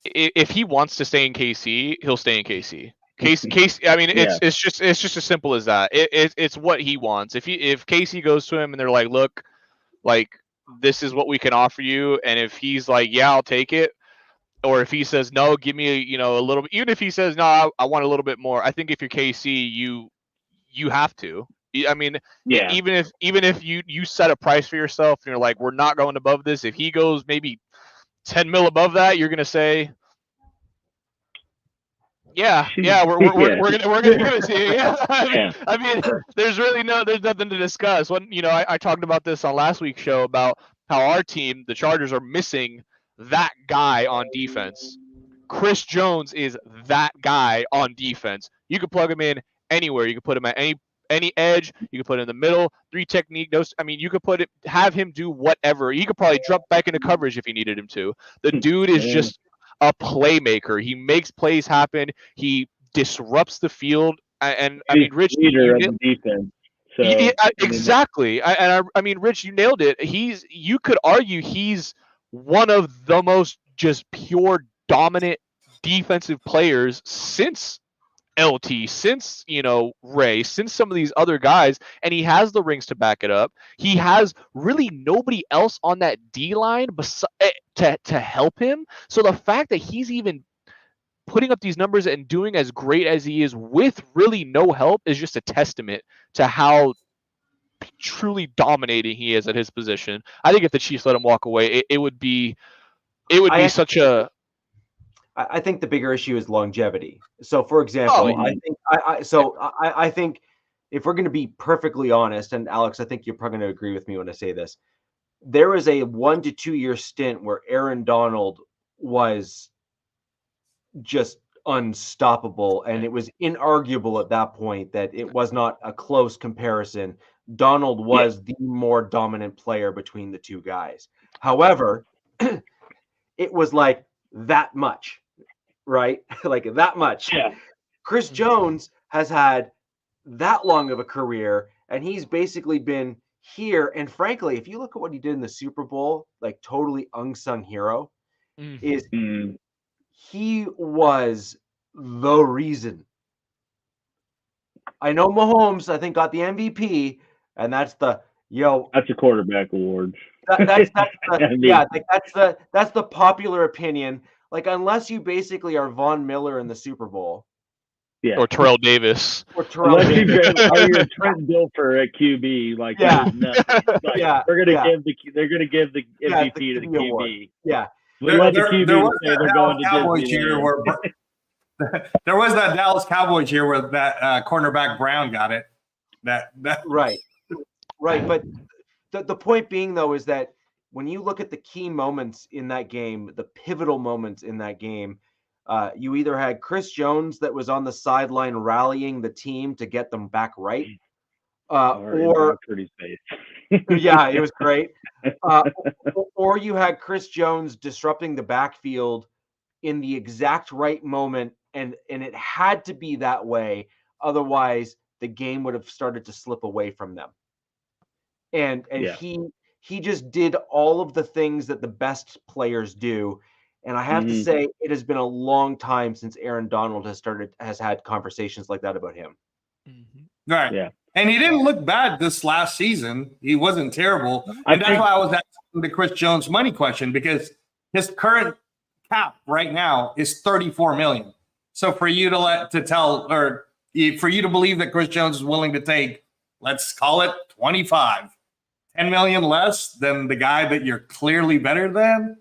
Speaker 3: If he wants to stay in KC, he'll stay in KC. KC. I mean, it's just as simple as that. It's what he wants. If KC goes to him and they're like, look, like this is what we can offer you, and if he's like, yeah, I'll take it, or if he says no, give me a little bit. Even if he says no, I want a little bit more. I think if you're KC, you have to. I mean,
Speaker 2: yeah.
Speaker 3: Even if you set a price for yourself and you're like, we're not going above this. If he goes maybe 10 mil above that, you're gonna say, yeah, we're gonna give it to you. Yeah. I mean, there's nothing to discuss. When I talked about this on last week's show about how our team, the Chargers, are missing that guy on defense. Chris Jones is that guy on defense. You could plug him in anywhere. You could put him at any edge. You could put him in the middle. 3 technique. You could have him do whatever. He could probably jump back into coverage if you needed him to. The dude is just a playmaker. He makes plays happen. He disrupts the field. And I mean, Rich,
Speaker 2: leader of the defense. So,
Speaker 3: exactly. I mean, Rich, you nailed it. You could argue he's one of the most just pure dominant defensive players since LT, since Ray, since some of these other guys, and he has the rings to back it up. He has really nobody else on that D line to help him. So the fact that he's even putting up these numbers and doing as great as he is with really no help is just a testament to how truly dominating he is at his position. I think if the Chiefs let him walk away, it would be such a.
Speaker 1: I think the bigger issue is longevity. So, for example, I think if we're going to be perfectly honest, and Alex, I think you're probably going to agree with me when I say this, there was a 1 to 2 year stint where Aaron Donald was just unstoppable, and it was inarguable at that point that it was not a close comparison. Donald was the more dominant player between the two guys. However, it was like that much, right? Like that much.
Speaker 2: Yeah.
Speaker 1: Chris Jones has had that long of a career, and he's basically been here. And frankly, if you look at what he did in the Super Bowl, like totally unsung hero, is he was the reason. I know Mahomes, I think, got the MVP, and that's the
Speaker 2: That's a quarterback award.
Speaker 1: that's the that's the popular opinion. Like, unless you basically are Von Miller in the Super Bowl.
Speaker 2: Yeah.
Speaker 3: Or Terrell Davis.
Speaker 2: Unless you're Trent Dilfer at QB, like
Speaker 1: Yeah.
Speaker 2: Like, they're gonna give the MVP to the QB.
Speaker 1: Award. Yeah.
Speaker 4: There was that Dallas Cowboys year where that cornerback Brown got it. That
Speaker 1: right. But the point being, though, is that when you look at the key moments in that game, the pivotal moments in that game, you either had Chris Jones that was on the sideline rallying the team to get them back right, or
Speaker 2: pretty safe.
Speaker 1: Yeah, it was great. Or you had Chris Jones disrupting the backfield in the exact right moment, and it had to be that way. Otherwise, the game would have started to slip away from them. And he just did all of the things that the best players do. And I have to say, it has been a long time since Aaron Donald has had conversations like that about him.
Speaker 4: Right. Yeah. And he didn't look bad this last season. He wasn't terrible. And that's why I was asking the Chris Jones money question, because his current cap right now is $34 million. So for you to for you to believe that Chris Jones is willing to take, let's call it 25, $10 million less than the guy that you're clearly better than.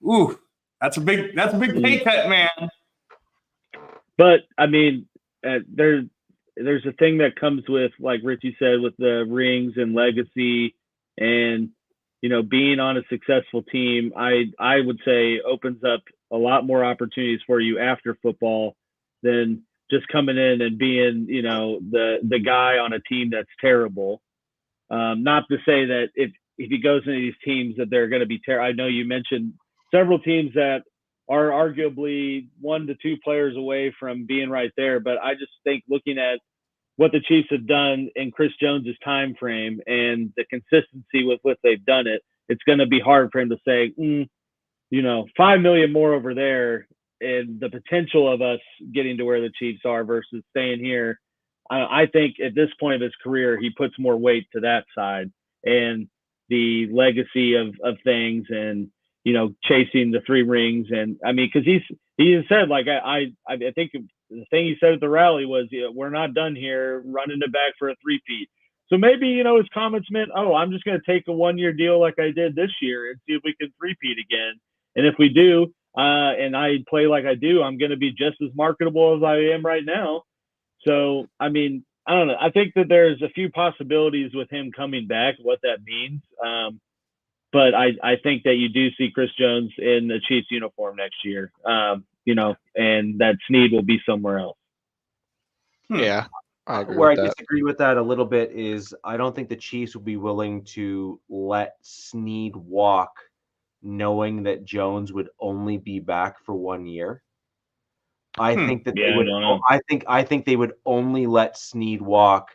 Speaker 4: Ooh, that's a big pay cut, man.
Speaker 2: But I mean, there's a thing that comes with, like Richie said, with the rings and legacy, and being on a successful team. I would say opens up a lot more opportunities for you after football than just coming in and being the guy on a team that's terrible. Not to say that if he goes into these teams that they're going to be terrible. I know you mentioned several teams that are arguably 1 to 2 players away from being right there. But I just think, looking at what the Chiefs have done in Chris Jones's time frame and the consistency with which they've done it, it's going to be hard for him to say, $5 million more over there, and the potential of us getting to where the Chiefs are versus staying here. I think at this point of his career, he puts more weight to that side and the legacy of things, and chasing the 3 rings. And I mean, because he said, like, I think the thing he said at the rally was, we're not done here, running it back for a 3-peat. So maybe, his comments meant, I'm just going to take a 1-year deal like I did this year and see if we can 3-peat again. And if we do, and I play like I do, I'm going to be just as marketable as I am right now. So, I mean, I don't know. I think that there's a few possibilities with him coming back, what that means. But I think that you do see Chris Jones in the Chiefs uniform next year, and that Snead will be somewhere else.
Speaker 3: Yeah. I agree
Speaker 1: Where
Speaker 3: with
Speaker 1: I
Speaker 3: that.
Speaker 1: disagree with that a little bit is I don't think the Chiefs will be willing to let Snead walk, knowing that Jones would only be back for 1 year. I think that they would. I think they would only let Snead walk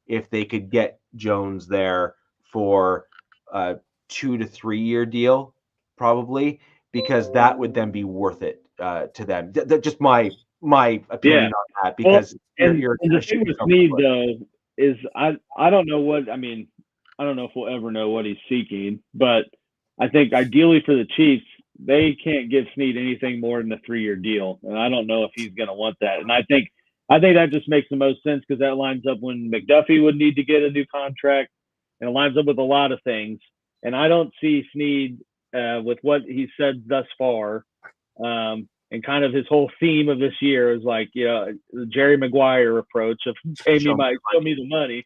Speaker 1: if they could get Jones there for a 2 to 3 year deal, probably, because that would then be worth it to them. Just my opinion on that, because you're
Speaker 2: the thing with Snead, though, is I don't know what, I mean, I don't know if we'll ever know what he's seeking, but I think ideally for the Chiefs, they can't give Snead anything more than a 3-year deal. And I don't know if he's going to want that. And I think that just makes the most sense, because that lines up when McDuffie would need to get a new contract, and it lines up with a lot of things. And I don't see Snead with what he said thus far, and kind of his whole theme of this year is like, the Jerry Maguire approach of show me the money.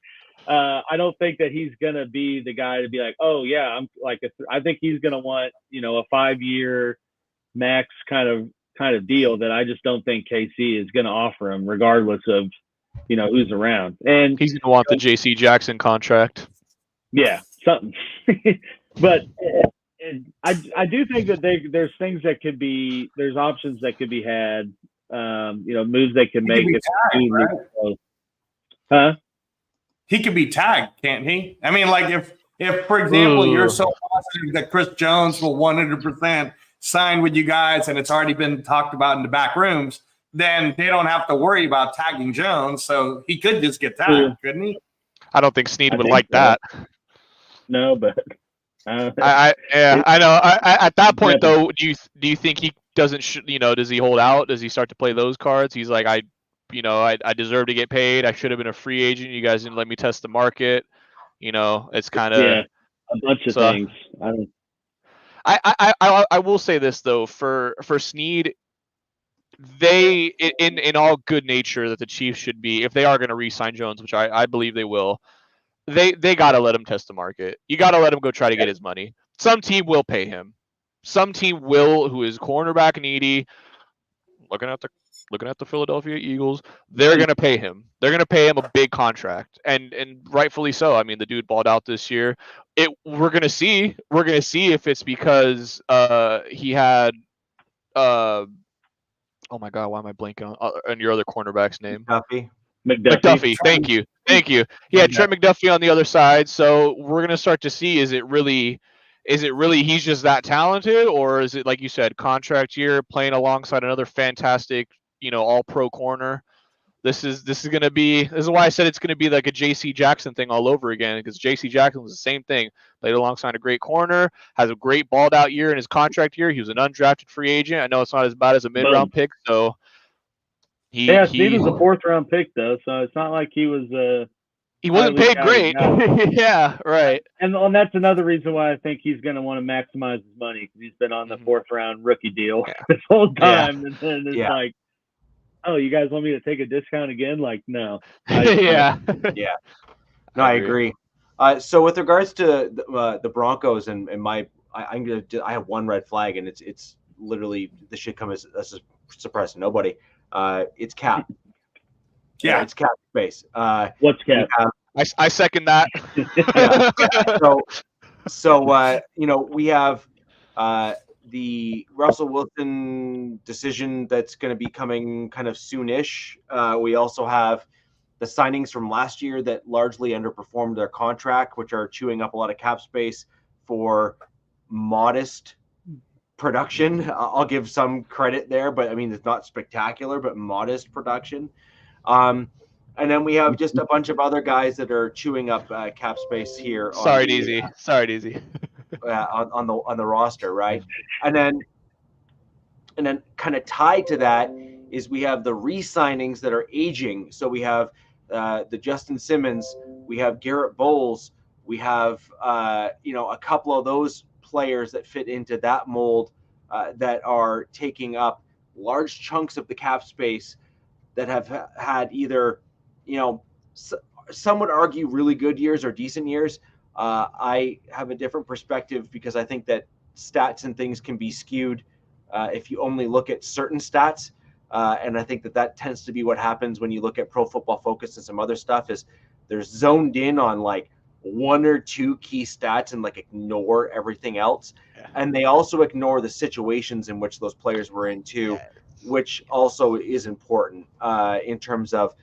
Speaker 2: I don't think that he's going to be the guy to be like, oh yeah, I'm like, I think he's going to want, a 5-year max kind of kind of deal that I just don't think KC is going to offer him, regardless of who's around. And
Speaker 3: He's going to want the J.C. Jackson contract.
Speaker 2: Yeah, something. But I do think that there's things that could be, there's options that could be had, moves they can make.
Speaker 4: Tagged, right?
Speaker 2: Huh?
Speaker 4: He could be tagged, can't he? I mean, like if for example, you're so positive that Chris Jones will 100% sign with you guys and it's already been talked about in the back rooms, then they don't have to worry about tagging Jones. So he could just get tagged, couldn't he?
Speaker 3: I don't think Snead would like that.
Speaker 2: No, but
Speaker 3: I know. At that point, though, do you think he doesn't? Does he hold out? Does he start to play those cards? He's like, I deserve to get paid. I should have been a free agent. You guys didn't let me test the market. It's kind of
Speaker 2: a bunch of things.
Speaker 3: I will say this though, for Snead, they in all good nature that the Chiefs should be, if they are going to re-sign Jones, which I believe they will. They got to let him test the market. You got to let him go try to get his money. Some team will pay him. Some team will, who is cornerback needy. Looking at the Philadelphia Eagles, they're going to pay him. They're going to pay him a big contract, and rightfully so. I mean, the dude balled out this year. We're going to see. We're going to see if it's because he had. Oh my God, why am I blanking on your other cornerback's name? McDuffie. Thank you. He had Trent McDuffie on the other side, so we're gonna start to see: is it really he's just that talented, or is it, like you said, contract year, playing alongside another fantastic, all-pro corner? This is why I said it's gonna be like a J.C. Jackson thing all over again, because J.C. Jackson was the same thing, played alongside a great corner, has a great balled out year in his contract year. He was an undrafted free agent. I know it's not as bad as a mid-round pick, so. He was
Speaker 2: a 4th-round pick, though, so it's not like he was
Speaker 3: he wasn't paid great. Yeah, right.
Speaker 2: And that's another reason why I think he's going to want to maximize his money, because he's been on the 4th-round rookie deal this whole time, and then it's like, oh, you guys want me to take a discount again? Like, no.
Speaker 1: Yeah. No, I agree. So with regards to the Broncos and I have one red flag, and it's literally, this should come as a surprise to nobody. It's cap.
Speaker 4: Yeah,
Speaker 1: it's cap space.
Speaker 2: What's cap?
Speaker 3: I second that.
Speaker 1: So we have the Russell Wilson decision that's going to be coming kind of soonish. We also have the signings from last year that largely underperformed their contract, which are chewing up a lot of cap space for modest production. I'll give some credit there, but I mean, it's not spectacular, but modest production. And then we have just a bunch of other guys that are chewing up cap space here.
Speaker 3: Sorry, Deezy.
Speaker 1: On the roster, right? And then kind of tied to that is we have the re-signings that are aging. So we have the Justin Simmons, we have Garrett Bowles, we have a couple of those players that fit into that mold that are taking up large chunks of the cap space that have had either, some would argue really good years or decent years. I have a different perspective because I think that stats and things can be skewed if you only look at certain stats. And I think that tends to be what happens when you look at Pro Football Focus and some other stuff, is they're zoned in on like one or two key stats and like ignore everything else. And they also ignore the situations in which those players were in too, which also is important in terms of,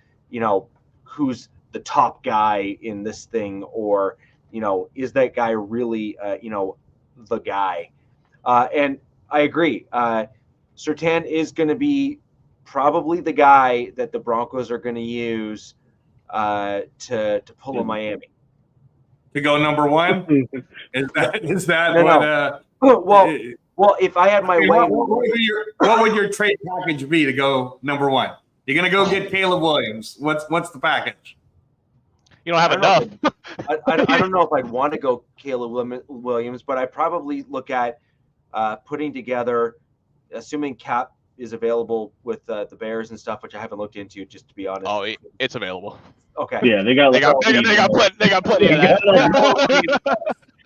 Speaker 1: who's the top guy in this thing, or, is that guy really, the guy? And I agree. Surtain is going to be probably the guy that the Broncos are going to use to pull a Miami.
Speaker 4: To go number one? Is that
Speaker 1: no.
Speaker 4: what?
Speaker 1: Well, if I had my way,
Speaker 4: what would your trade package be to go number one? You're gonna go get Caleb Williams. What's the package?
Speaker 3: You don't have enough.
Speaker 1: I don't know if I'd want to go Caleb Williams, but I probably look at putting together, assuming cap is available with the Bears and stuff, which I haven't looked into, just to be honest.
Speaker 3: Oh, it's available.
Speaker 1: Okay.
Speaker 2: Yeah, they got
Speaker 3: plenty of that.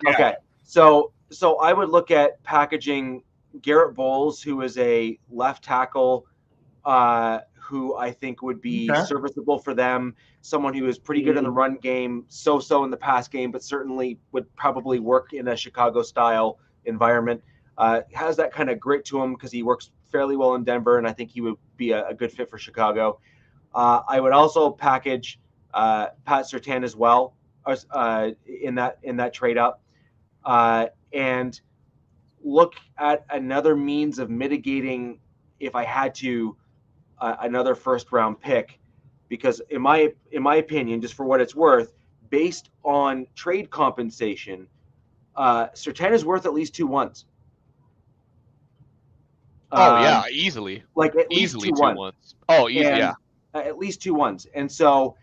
Speaker 1: Okay. So I would look at packaging Garrett Bowles, who is a left tackle, who I think would be serviceable for them. Someone who is pretty good in the run game, so-so in the pass game, but certainly would probably work in a Chicago-style environment. Has that kind of grit to him because he works fairly well in Denver, and I think he would be a good fit for Chicago. I would also package Pat Surtain as well in that trade up, and look at another means of mitigating if I had to another first-round pick, because in my opinion, just for what it's worth, based on trade compensation, Surtain is worth at least 2 ones.
Speaker 3: Yeah, easily.
Speaker 1: Like at
Speaker 3: easily
Speaker 1: least
Speaker 3: 2 ones. Oh, easy, yeah.
Speaker 1: At least 2 ones. And so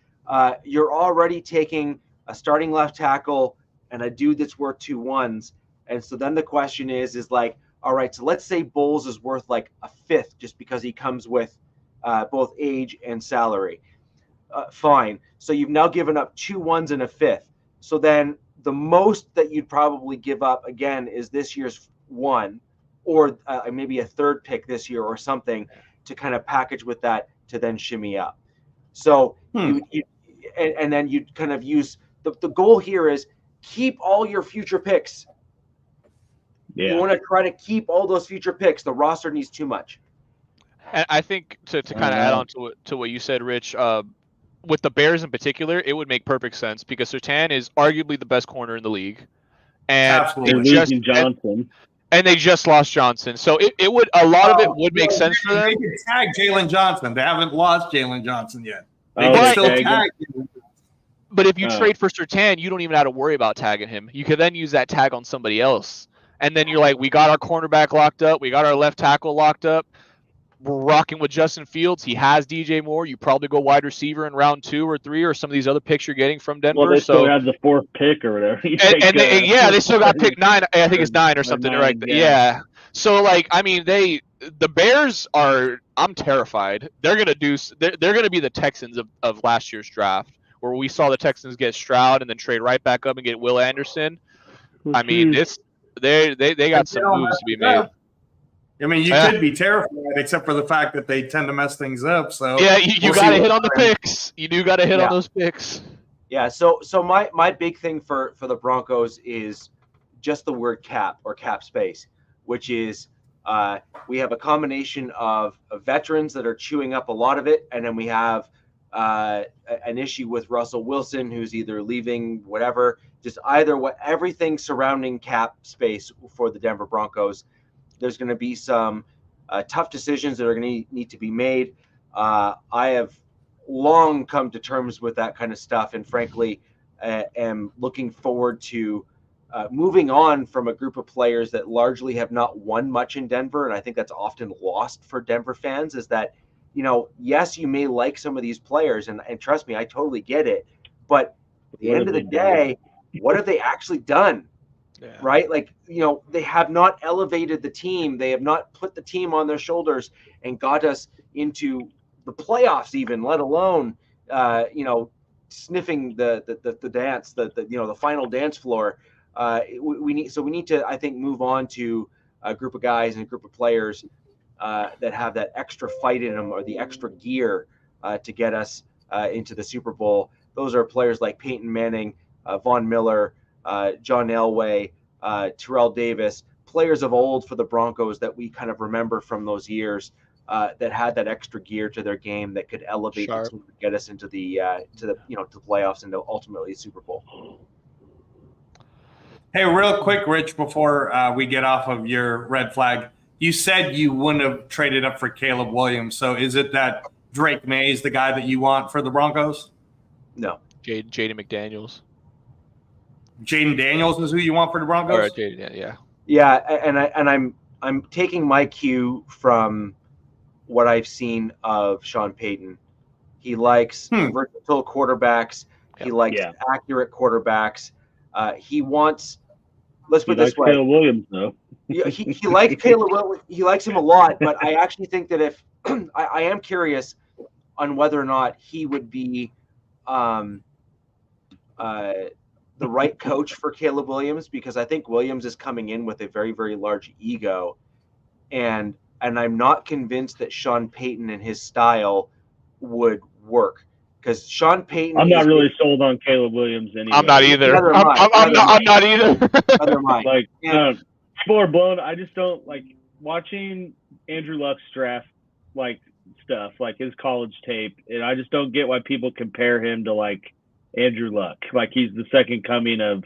Speaker 1: you're already taking a starting left tackle and a dude that's worth 2 ones. And so then the question is like, all right, so let's say Bowles is worth like a fifth just because he comes with both age and salary. Fine. So you've now given up 2 ones and a fifth. So then the most that you'd probably give up again is this year's 1, or maybe a third pick this year or something to kind of package with that to then shimmy up. So and then you'd kind of use the goal here is keep all your future picks. Yeah. You want to try to keep all those future picks. The roster needs too much.
Speaker 3: And I think to kind of add on to what you said, Rich, with the Bears in particular, it would make perfect sense because Surtain is arguably the best corner in the league. And
Speaker 2: absolutely. Johnson.
Speaker 3: And they just lost Johnson. So it would, a lot of it would make sense for them.
Speaker 4: They could tag Jalen Johnson. They haven't lost Jalen Johnson yet. They can still tag him.
Speaker 3: But if you trade for Surtain, you don't even have to worry about tagging him. You could then use that tag on somebody else. And then you're like, we got our cornerback locked up. We got our left tackle locked up. We're rocking with Justin Fields. He has DJ Moore. You probably go wide receiver in round 2 or 3 or some of these other picks you're getting from Denver.
Speaker 2: Well, they still have the 4th pick or whatever.
Speaker 3: They still got pick 9. I think it's 9 or something. 9, right? Yeah. So, like, I mean, the Bears are. I'm terrified. They're gonna be the Texans of last year's draft, where we saw the Texans get Stroud and then trade right back up and get Will Anderson. I mean, they got some moves to be made.
Speaker 4: I mean, you could be terrified, except for the fact that they tend to mess things up. So
Speaker 3: yeah, you got to hit on the picks. You do got to hit on those picks.
Speaker 1: Yeah. So my big thing for the Broncos is just the word cap or cap space, which is we have a combination of veterans that are chewing up a lot of it, and then we have an issue with Russell Wilson, who's either leaving, whatever, just everything surrounding cap space for the Denver Broncos. There's going to be some tough decisions that are going to need to be made. I have long come to terms with that kind of stuff, and frankly, am looking forward to moving on from a group of players that largely have not won much in Denver. And I think that's often lost for Denver fans, is that, yes, you may like some of these players, and trust me, I totally get it. But at the end of the day, what have they actually done? Yeah. Right? Like, they have not elevated the team. They have not put the team on their shoulders and got us into the playoffs even, let alone, sniffing the dance, the final dance floor. We need to, I think, move on to a group of guys and a group of players that have that extra fight in them or the extra gear to get us into the Super Bowl. Those are players like Peyton Manning, Von Miller, John Elway, Terrell Davis, players of old for the Broncos that we kind of remember from those years that had that extra gear to their game that could elevate the team and get us into the playoffs and ultimately the Super Bowl.
Speaker 4: Hey, real quick, Rich, before we get off of your red flag, you said you wouldn't have traded up for Caleb Williams. So is it that Drake May is the guy that you want for the Broncos?
Speaker 1: No.
Speaker 3: Jaden McDaniels.
Speaker 4: Jaden Daniels is who you want for the Broncos?
Speaker 3: All right, Jaden, yeah.
Speaker 1: Yeah, and I'm taking my cue from what I've seen of Sean Payton. He likes versatile quarterbacks. He likes accurate quarterbacks. He wants. Let's put it this way.
Speaker 2: Caleb Williams, though.
Speaker 1: He likes Caleb Williams. He likes him a lot, but I actually think that if I am curious on whether or not he would be the right coach for Caleb Williams, because I think Williams is coming in with a very, very large ego, and I'm not convinced that Sean Payton and his style would work, because Sean Payton.
Speaker 2: I'm not really sold on Caleb Williams anyway.
Speaker 3: I'm not either. I'm not either.
Speaker 1: Other mind.
Speaker 2: Like, people are blown. I just don't like watching Andrew Luck's draft like stuff, like his college tape, and I just don't get why people compare him to like Andrew Luck. Like he's the second coming of.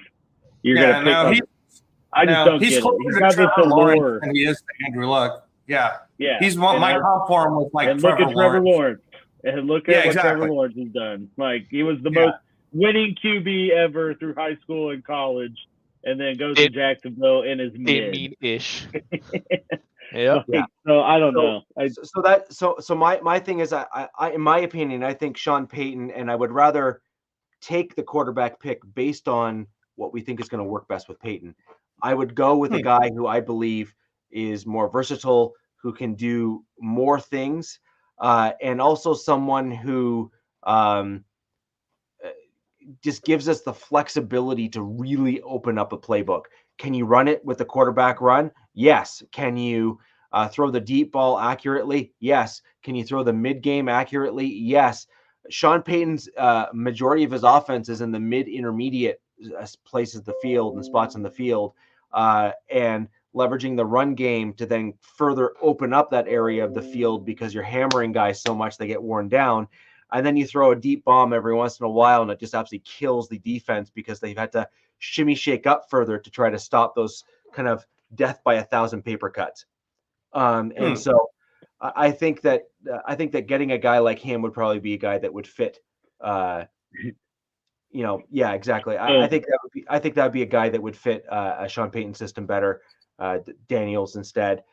Speaker 2: You're gonna pick up. I just don't get it. He's got this allure.
Speaker 4: And he is to Andrew Luck. Yeah.
Speaker 2: Yeah.
Speaker 4: He's my comp for him was like
Speaker 2: and
Speaker 4: Trevor
Speaker 2: look at Trevor Lawrence. And look at what Trevor Lawrence has done. Like he was the most winning QB ever through high school and college, and then goes to Jacksonville in his mid.
Speaker 3: Ish. Yeah.
Speaker 2: So I don't know.
Speaker 1: So my thing is, I in my opinion, I think Sean Payton, and I would rather take the quarterback pick based on what we think is going to work best with Payton. I would go with a guy who I believe is more versatile, who can do more things, and also someone who just gives us the flexibility to really open up a playbook. Can you run it with the quarterback run? Yes. Can you throw the deep ball accurately? Yes. Can you throw the mid game accurately? Yes. Sean Payton's majority of his offense is in the mid-intermediate places of the field and spots in the field, and leveraging the run game to then further open up that area of the field, because you're hammering guys so much they get worn down. And then you throw a deep bomb every once in a while, and it just absolutely kills the defense because they've had to shimmy shake up further to try to stop those kind of death by 1,000 paper cuts. And so I think that getting a guy like him would probably be a guy that would fit. Exactly. I think that would be a guy that would fit a Sean Payton system better. Daniels instead.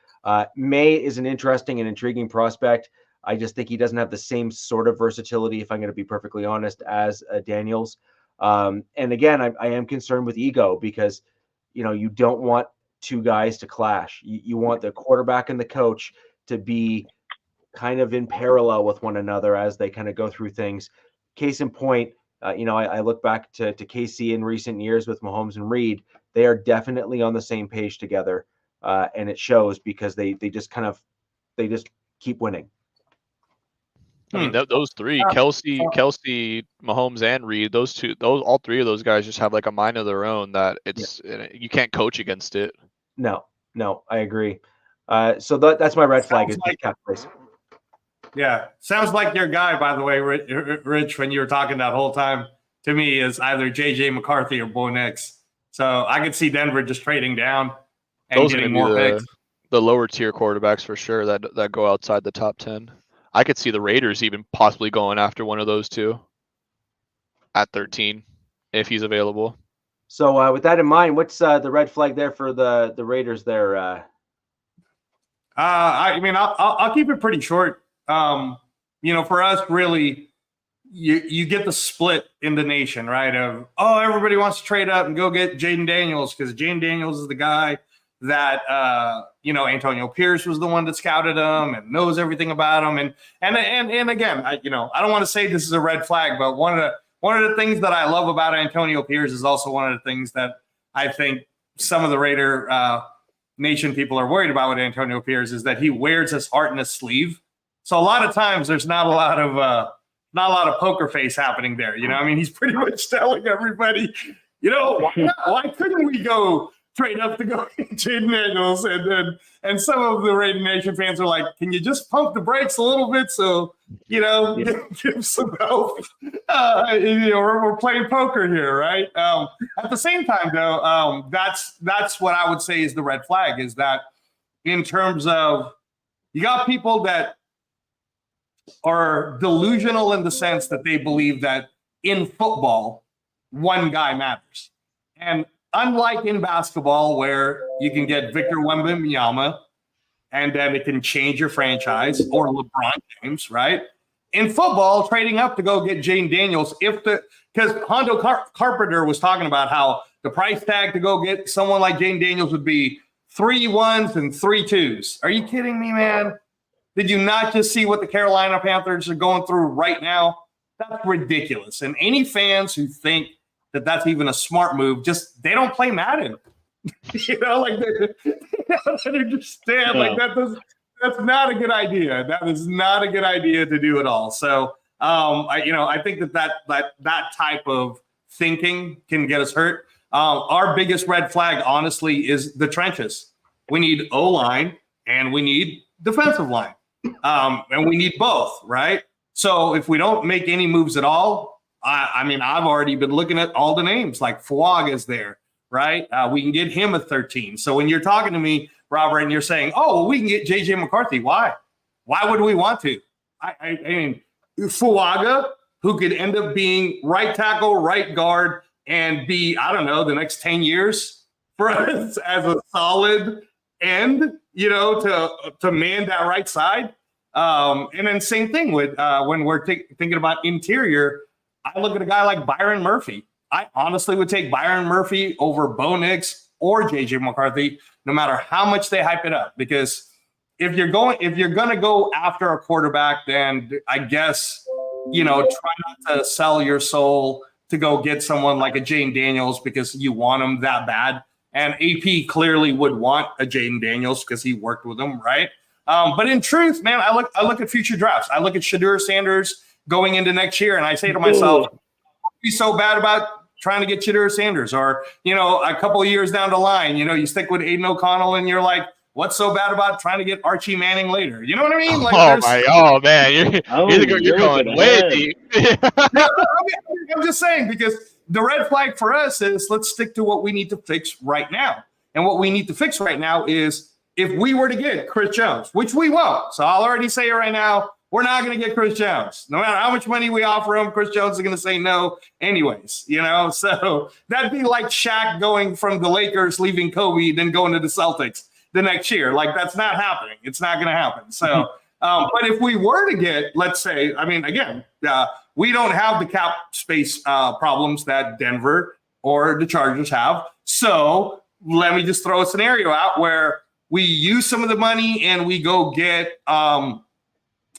Speaker 1: May is an interesting and intriguing prospect. I just think he doesn't have the same sort of versatility, if I'm going to be perfectly honest, as Daniels. And again, I am concerned with ego, because you don't want two guys to clash. You want the quarterback and the coach to be kind of in parallel with one another as they kind of go through things. Case in point, I look back to KC in recent years with Mahomes and Reed. They are definitely on the same page together, and it shows because they just keep winning.
Speaker 3: I mean, those three, Kelsey, Mahomes, and Reed, all three of those guys just have like a mind of their own that you can't coach against it.
Speaker 1: No, I agree. So that's my red flag is cap place.
Speaker 4: Yeah, sounds like your guy, by the way, Rich, when you were talking that whole time, to me is either JJ McCarthy or Bo Nix. So I could see Denver just trading down and
Speaker 3: those
Speaker 4: getting more picks.
Speaker 3: The lower tier quarterbacks for sure that go outside the top 10. I could see the Raiders even possibly going after one of those two at 13 if he's available.
Speaker 1: So with that in mind, what's the red flag there for the Raiders there?
Speaker 4: I'll keep it pretty short. For us, really, you get the split in the nation, right? Of, everybody wants to trade up and go get Jaden Daniels because Jaden Daniels is the guy that, Antonio Pierce was the one that scouted him and knows everything about him. And again, I don't want to say this is a red flag, but one of the things that I love about Antonio Pierce is also one of the things that I think some of the Raider Nation people are worried about with Antonio Pierce is that he wears his heart in his sleeve. So a lot of times there's not a lot of poker face happening there. He's pretty much telling everybody, why couldn't we go trade up to go get Jaden Daniels? And some of the Raider Nation fans are like, can you just pump the brakes a little bit so, give some help? We're playing poker here, right? At the same time, though, that's what I would say is the red flag, is that in terms of you got people that are delusional in the sense that they believe that in football, one guy matters. And unlike in basketball, where you can get Victor Wembanyama and then it can change your franchise, or LeBron James, right? In football, trading up to go get Jaden Daniels, because Hondo Carpenter was talking about how the price tag to go get someone like Jaden Daniels would be 3 1s and 3 2s. Are you kidding me, man? Did you not just see what the Carolina Panthers are going through right now? That's ridiculous. And any fans who think that that's even a smart move, they don't play Madden. don't understand. Like that's not a good idea. That is not a good idea to do at all. So I think that type of thinking can get us hurt. Our biggest red flag, honestly, is the trenches. We need O-line and we need defensive line. And we need both, right? So if we don't make any moves at all, I've already been looking at all the names, like Fuaga is there, right? We can get him a 13. So when you're talking to me, Robert, and you're saying, oh, well, we can get JJ McCarthy. Why? Why would we want to? I mean, Fuaga, who could end up being right tackle, right guard, and be, I don't know, the next 10 years for us as a solid end, to man that right side. And then same thing with when we're thinking about interior, I look at a guy like Byron Murphy. I honestly would take Byron Murphy over Bo Nix or JJ McCarthy, no matter how much they hype it up. Because if you're going to go after a quarterback, then I guess, try not to sell your soul to go get someone like a Jaden Daniels because you want him that bad. And AP clearly would want a Jaden Daniels because he worked with him, right? But in truth, man, I look at future drafts. I look at Shadur Sanders going into next year, and I say to myself, be so bad about trying to get Shadur Sanders, or a couple of years down the line, you stick with Aiden O'Connell, and you're like, what's so bad about trying to get Archie Manning later? You know what I mean? Like,
Speaker 3: man, you're going way deep.
Speaker 4: I'm just saying, because the red flag for us is let's stick to what we need to fix right now, and what we need to fix right now is if we were to get Chris Jones, which we won't. So I'll already say it right now. We're not going to get Chris Jones. No matter how much money we offer him, Chris Jones is going to say no anyways, So that'd be like Shaq going from the Lakers, leaving Kobe, then going to the Celtics the next year. Like, that's not happening. It's not going to happen. So, but if we were to get, let's say, we don't have the cap space problems that Denver or the Chargers have. So let me just throw a scenario out where we use some of the money and we go get,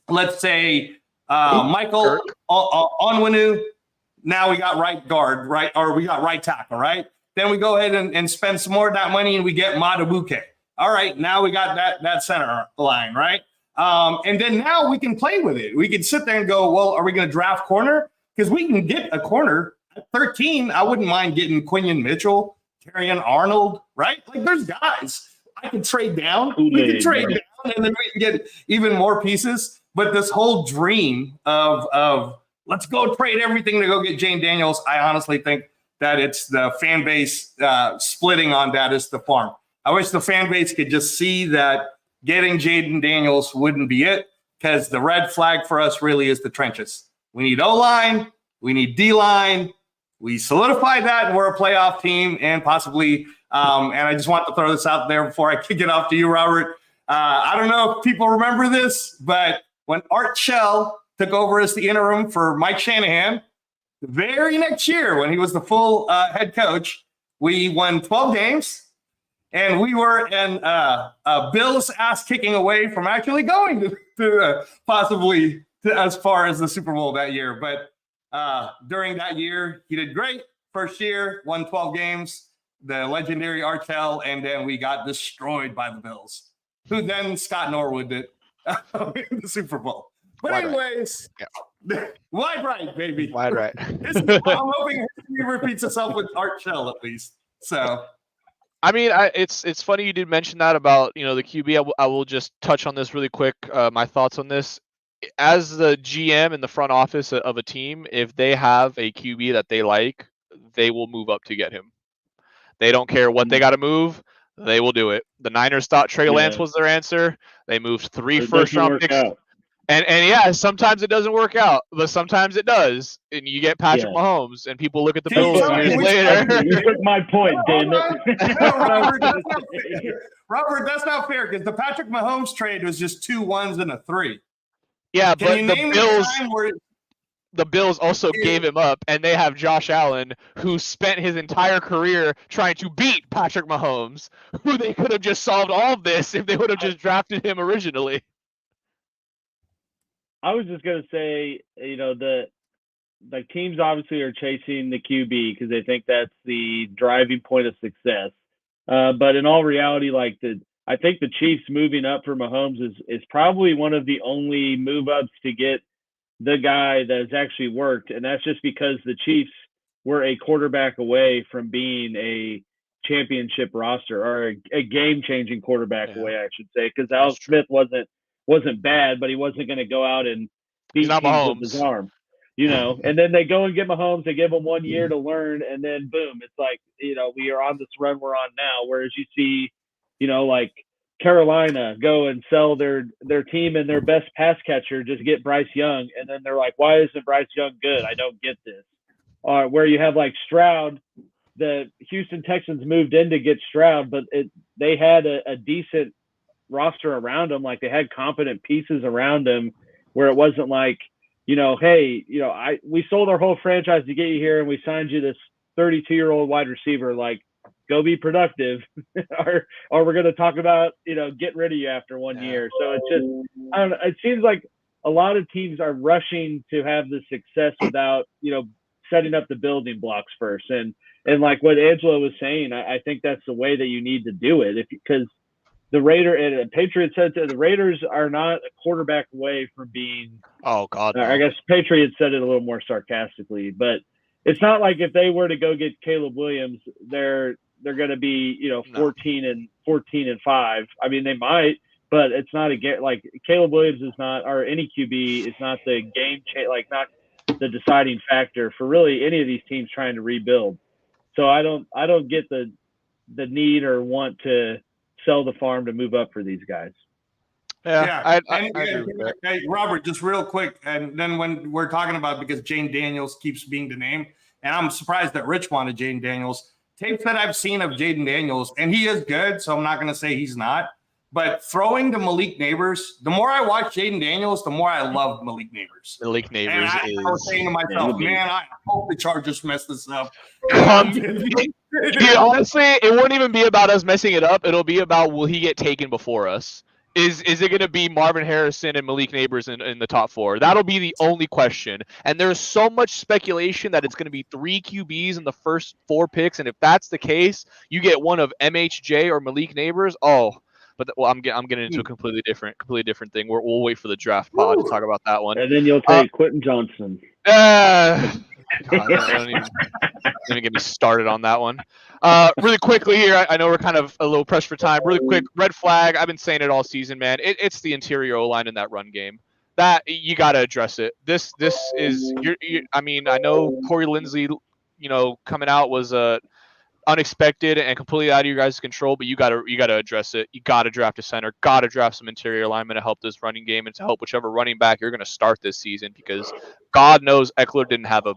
Speaker 4: let's say, Michael Onwenu. Now we got right guard, right? Or we got right tackle, right? Then we go ahead and spend some more of that money and we get Matabuke. All right, now we got that center line, right? And then now we can play with it. We can sit there and go, well, are we going to draft corner? Because we can get a corner at 13. I wouldn't mind getting Quinion Mitchell, Terrion Arnold, right? Like, there's guys. I can trade down. We can trade down, and then we can get even more pieces. But this whole dream of let's go trade everything to go get Jane Daniels, I honestly think that it's the fan base splitting on that is the farm. I wish the fan base could just see that getting Jaden Daniels wouldn't be it, because the red flag for us really is the trenches. We need O-line. We need D-line. We solidified that, and we're a playoff team, and possibly and I just want to throw this out there before I kick it off to you, Robert. I don't know if people remember this, but when Art Shell took over as the interim for Mike Shanahan, the very next year when he was the full head coach, we won 12 games, and we were in Bill's ass kicking away from actually going to possibly as far as the Super Bowl that year. But during that year, he did great. First year, won 12 games. The legendary Art Shell, and then we got destroyed by the Bills, who then Scott Norwood did in the Super Bowl. But anyways, wide right, baby.
Speaker 3: Wide right.
Speaker 4: I'm hoping history repeats itself with Art Shell at least. So,
Speaker 3: it's funny you did mention that about the QB. I will just touch on this really quick. My thoughts on this. As the GM in the front office of a team, if they have a QB that they like, they will move up to get him. They don't care what they got to move. They will do it. The Niners thought Trey Lance was their answer. They moved 3 first-round picks. And yeah, sometimes it doesn't work out, but sometimes it does. And you get Patrick Mahomes, and people look at the Bills years later.
Speaker 2: You took my point, damn
Speaker 4: it. Robert, that's not fair, because the Patrick Mahomes trade was just 2 1s and a 3.
Speaker 3: Yeah, but the Bills also gave him up, and they have Josh Allen, who spent his entire career trying to beat Patrick Mahomes, who they could have just solved all of this if they would have just drafted him originally.
Speaker 2: I was just going to say, the teams obviously are chasing the QB because they think that's the driving point of success. But in all reality, like the I think the Chiefs moving up for Mahomes is probably one of the only move ups to get the guy that has actually worked, and that's just because the Chiefs were a quarterback away from being a championship roster or a game-changing quarterback away, I should say, because Alex Smith wasn't bad, but he wasn't going to go out and beat teams with his arm, And then they go and get Mahomes, they give him 1 year to learn, and then boom, it's like, we are on this run we're on now. Whereas you see, like Carolina go and sell their team and their best pass catcher, just get Bryce Young, and then they're like, why isn't Bryce Young good? I don't get this. Where you have like Stroud, the Houston Texans moved in to get Stroud, but they had a decent roster around him. Like they had competent pieces around him where it wasn't like, hey, we sold our whole franchise to get you here and we signed you this 32-year-old wide receiver. Like, go be productive or we're going to talk about, getting rid of you after 1 year. So it's just, I don't know. It seems like a lot of teams are rushing to have the success without, setting up the building blocks first. And like what Angelo was saying, I think that's the way that you need to do it. Because the Patriots said the Raiders are not a quarterback away from being.
Speaker 3: Oh God! No.
Speaker 2: I guess Patriots said it a little more sarcastically, but it's not like if they were to go get Caleb Williams, they're going to be 14 and 5. I mean, they might, but it's not like Caleb Williams is not, or any QB is not the game change, like not the deciding factor for really any of these teams trying to rebuild. So I don't get the need or want to sell the farm to move up for these guys.
Speaker 3: I
Speaker 4: Robert, just real quick, and then when we're talking about, because Jane Daniels keeps being the name, and I'm surprised that Rich wanted Jane Daniels. Tapes that I've seen of Jaden Daniels, and he is good, so I'm not going to say he's not. But throwing to Malik Neighbors, the more I watch Jaden Daniels, the more I love Malik Neighbors.
Speaker 3: Malik Neighbors
Speaker 4: I was saying to myself, man, I hope the Chargers mess this up.
Speaker 3: Dude, honestly, it won't even be about us messing it up. It'll be about, will he get taken before us? Is it going to be Marvin Harrison and Malik Neighbors in the top 4? That'll be the only question. And there's so much speculation that it's going to be 3 QBs in the first 4 picks. And if that's the case, you get one of MHJ or Malik Neighbors. Oh, but I'm getting into a completely different thing. We'll wait for the draft pod to talk about that one.
Speaker 2: And then you'll take Quentin Johnson.
Speaker 3: God, don't even get me started on that one. Really quickly here, I know we're kind of a little pressed for time. Really quick, red flag. I've been saying it all season, man. It's the interior O-line in that run game. That you got to address it. This is I mean, I know Corey Linsley, coming out was unexpected and completely out of your guys' control, but you got to address it. You got to draft a center. Got to draft some interior linemen to help this running game and to help whichever running back you're going to start this season, because God knows Eckler didn't have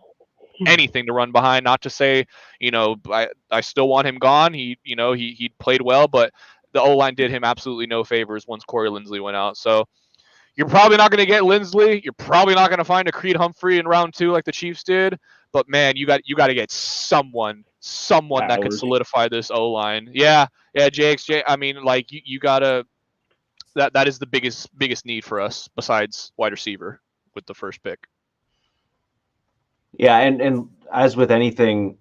Speaker 3: anything to run behind. Not to say, I still want him gone. He played well, but the O-line did him absolutely no favors once Corey Linsley went out. So you're probably not going to get Linsley. You're probably not going to find a Creed Humphrey in round 2 like the Chiefs did. But man, you got to get someone that could solidify this O-line. Yeah, JXJ. I mean, like you gotta. That is the biggest need for us besides wide receiver with the first pick.
Speaker 1: Yeah, and as with anything,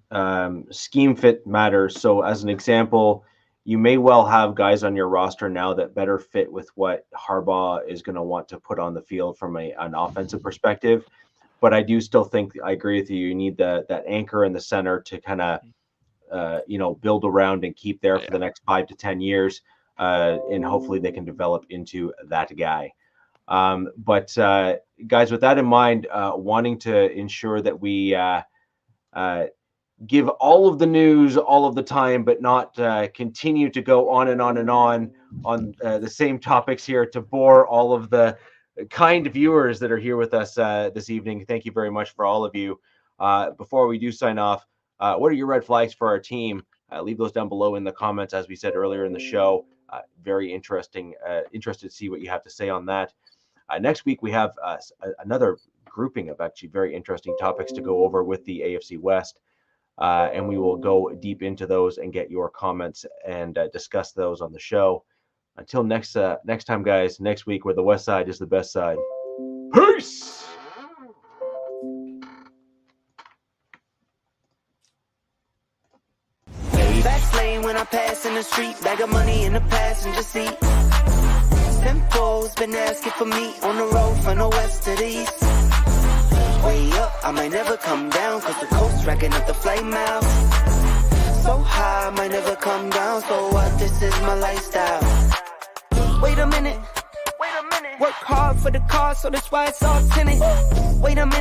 Speaker 1: scheme fit matters. So as an example, you may well have guys on your roster now that better fit with what Harbaugh is going to want to put on the field from an offensive perspective. But I do still think, I agree with you, you need that anchor in the center to kind of, build around and keep there for the next 5 to 10 years. And hopefully they can develop into that guy. But guys, with that in mind, wanting to ensure that we give all of the news all of the time, but not continue to go on and on and on the same topics here to bore all of the kind viewers that are here with us this evening. Thank you very much for all of you. Before we do sign off, what are your red flags for our team? Leave those down below in the comments, as we said earlier in the show. Very interesting. Interested to see what you have to say on that. Next week, we have another grouping of actually very interesting topics to go over with the AFC West. And we will go deep into those and get your comments and discuss those on the show. Until next time, guys, next week, where the West Side is the best side. Peace!
Speaker 5: Best lane when I pass in the street, bag of money in the passenger seat. Simpo's been asking for me on the road from the west to the east. Way up, I might never come down, cause the coast racking up the flame out. So high, I might never come down, so what, this is my lifestyle. Wait a minute, work hard for the car, so that's why it's all tinted. Wait a minute.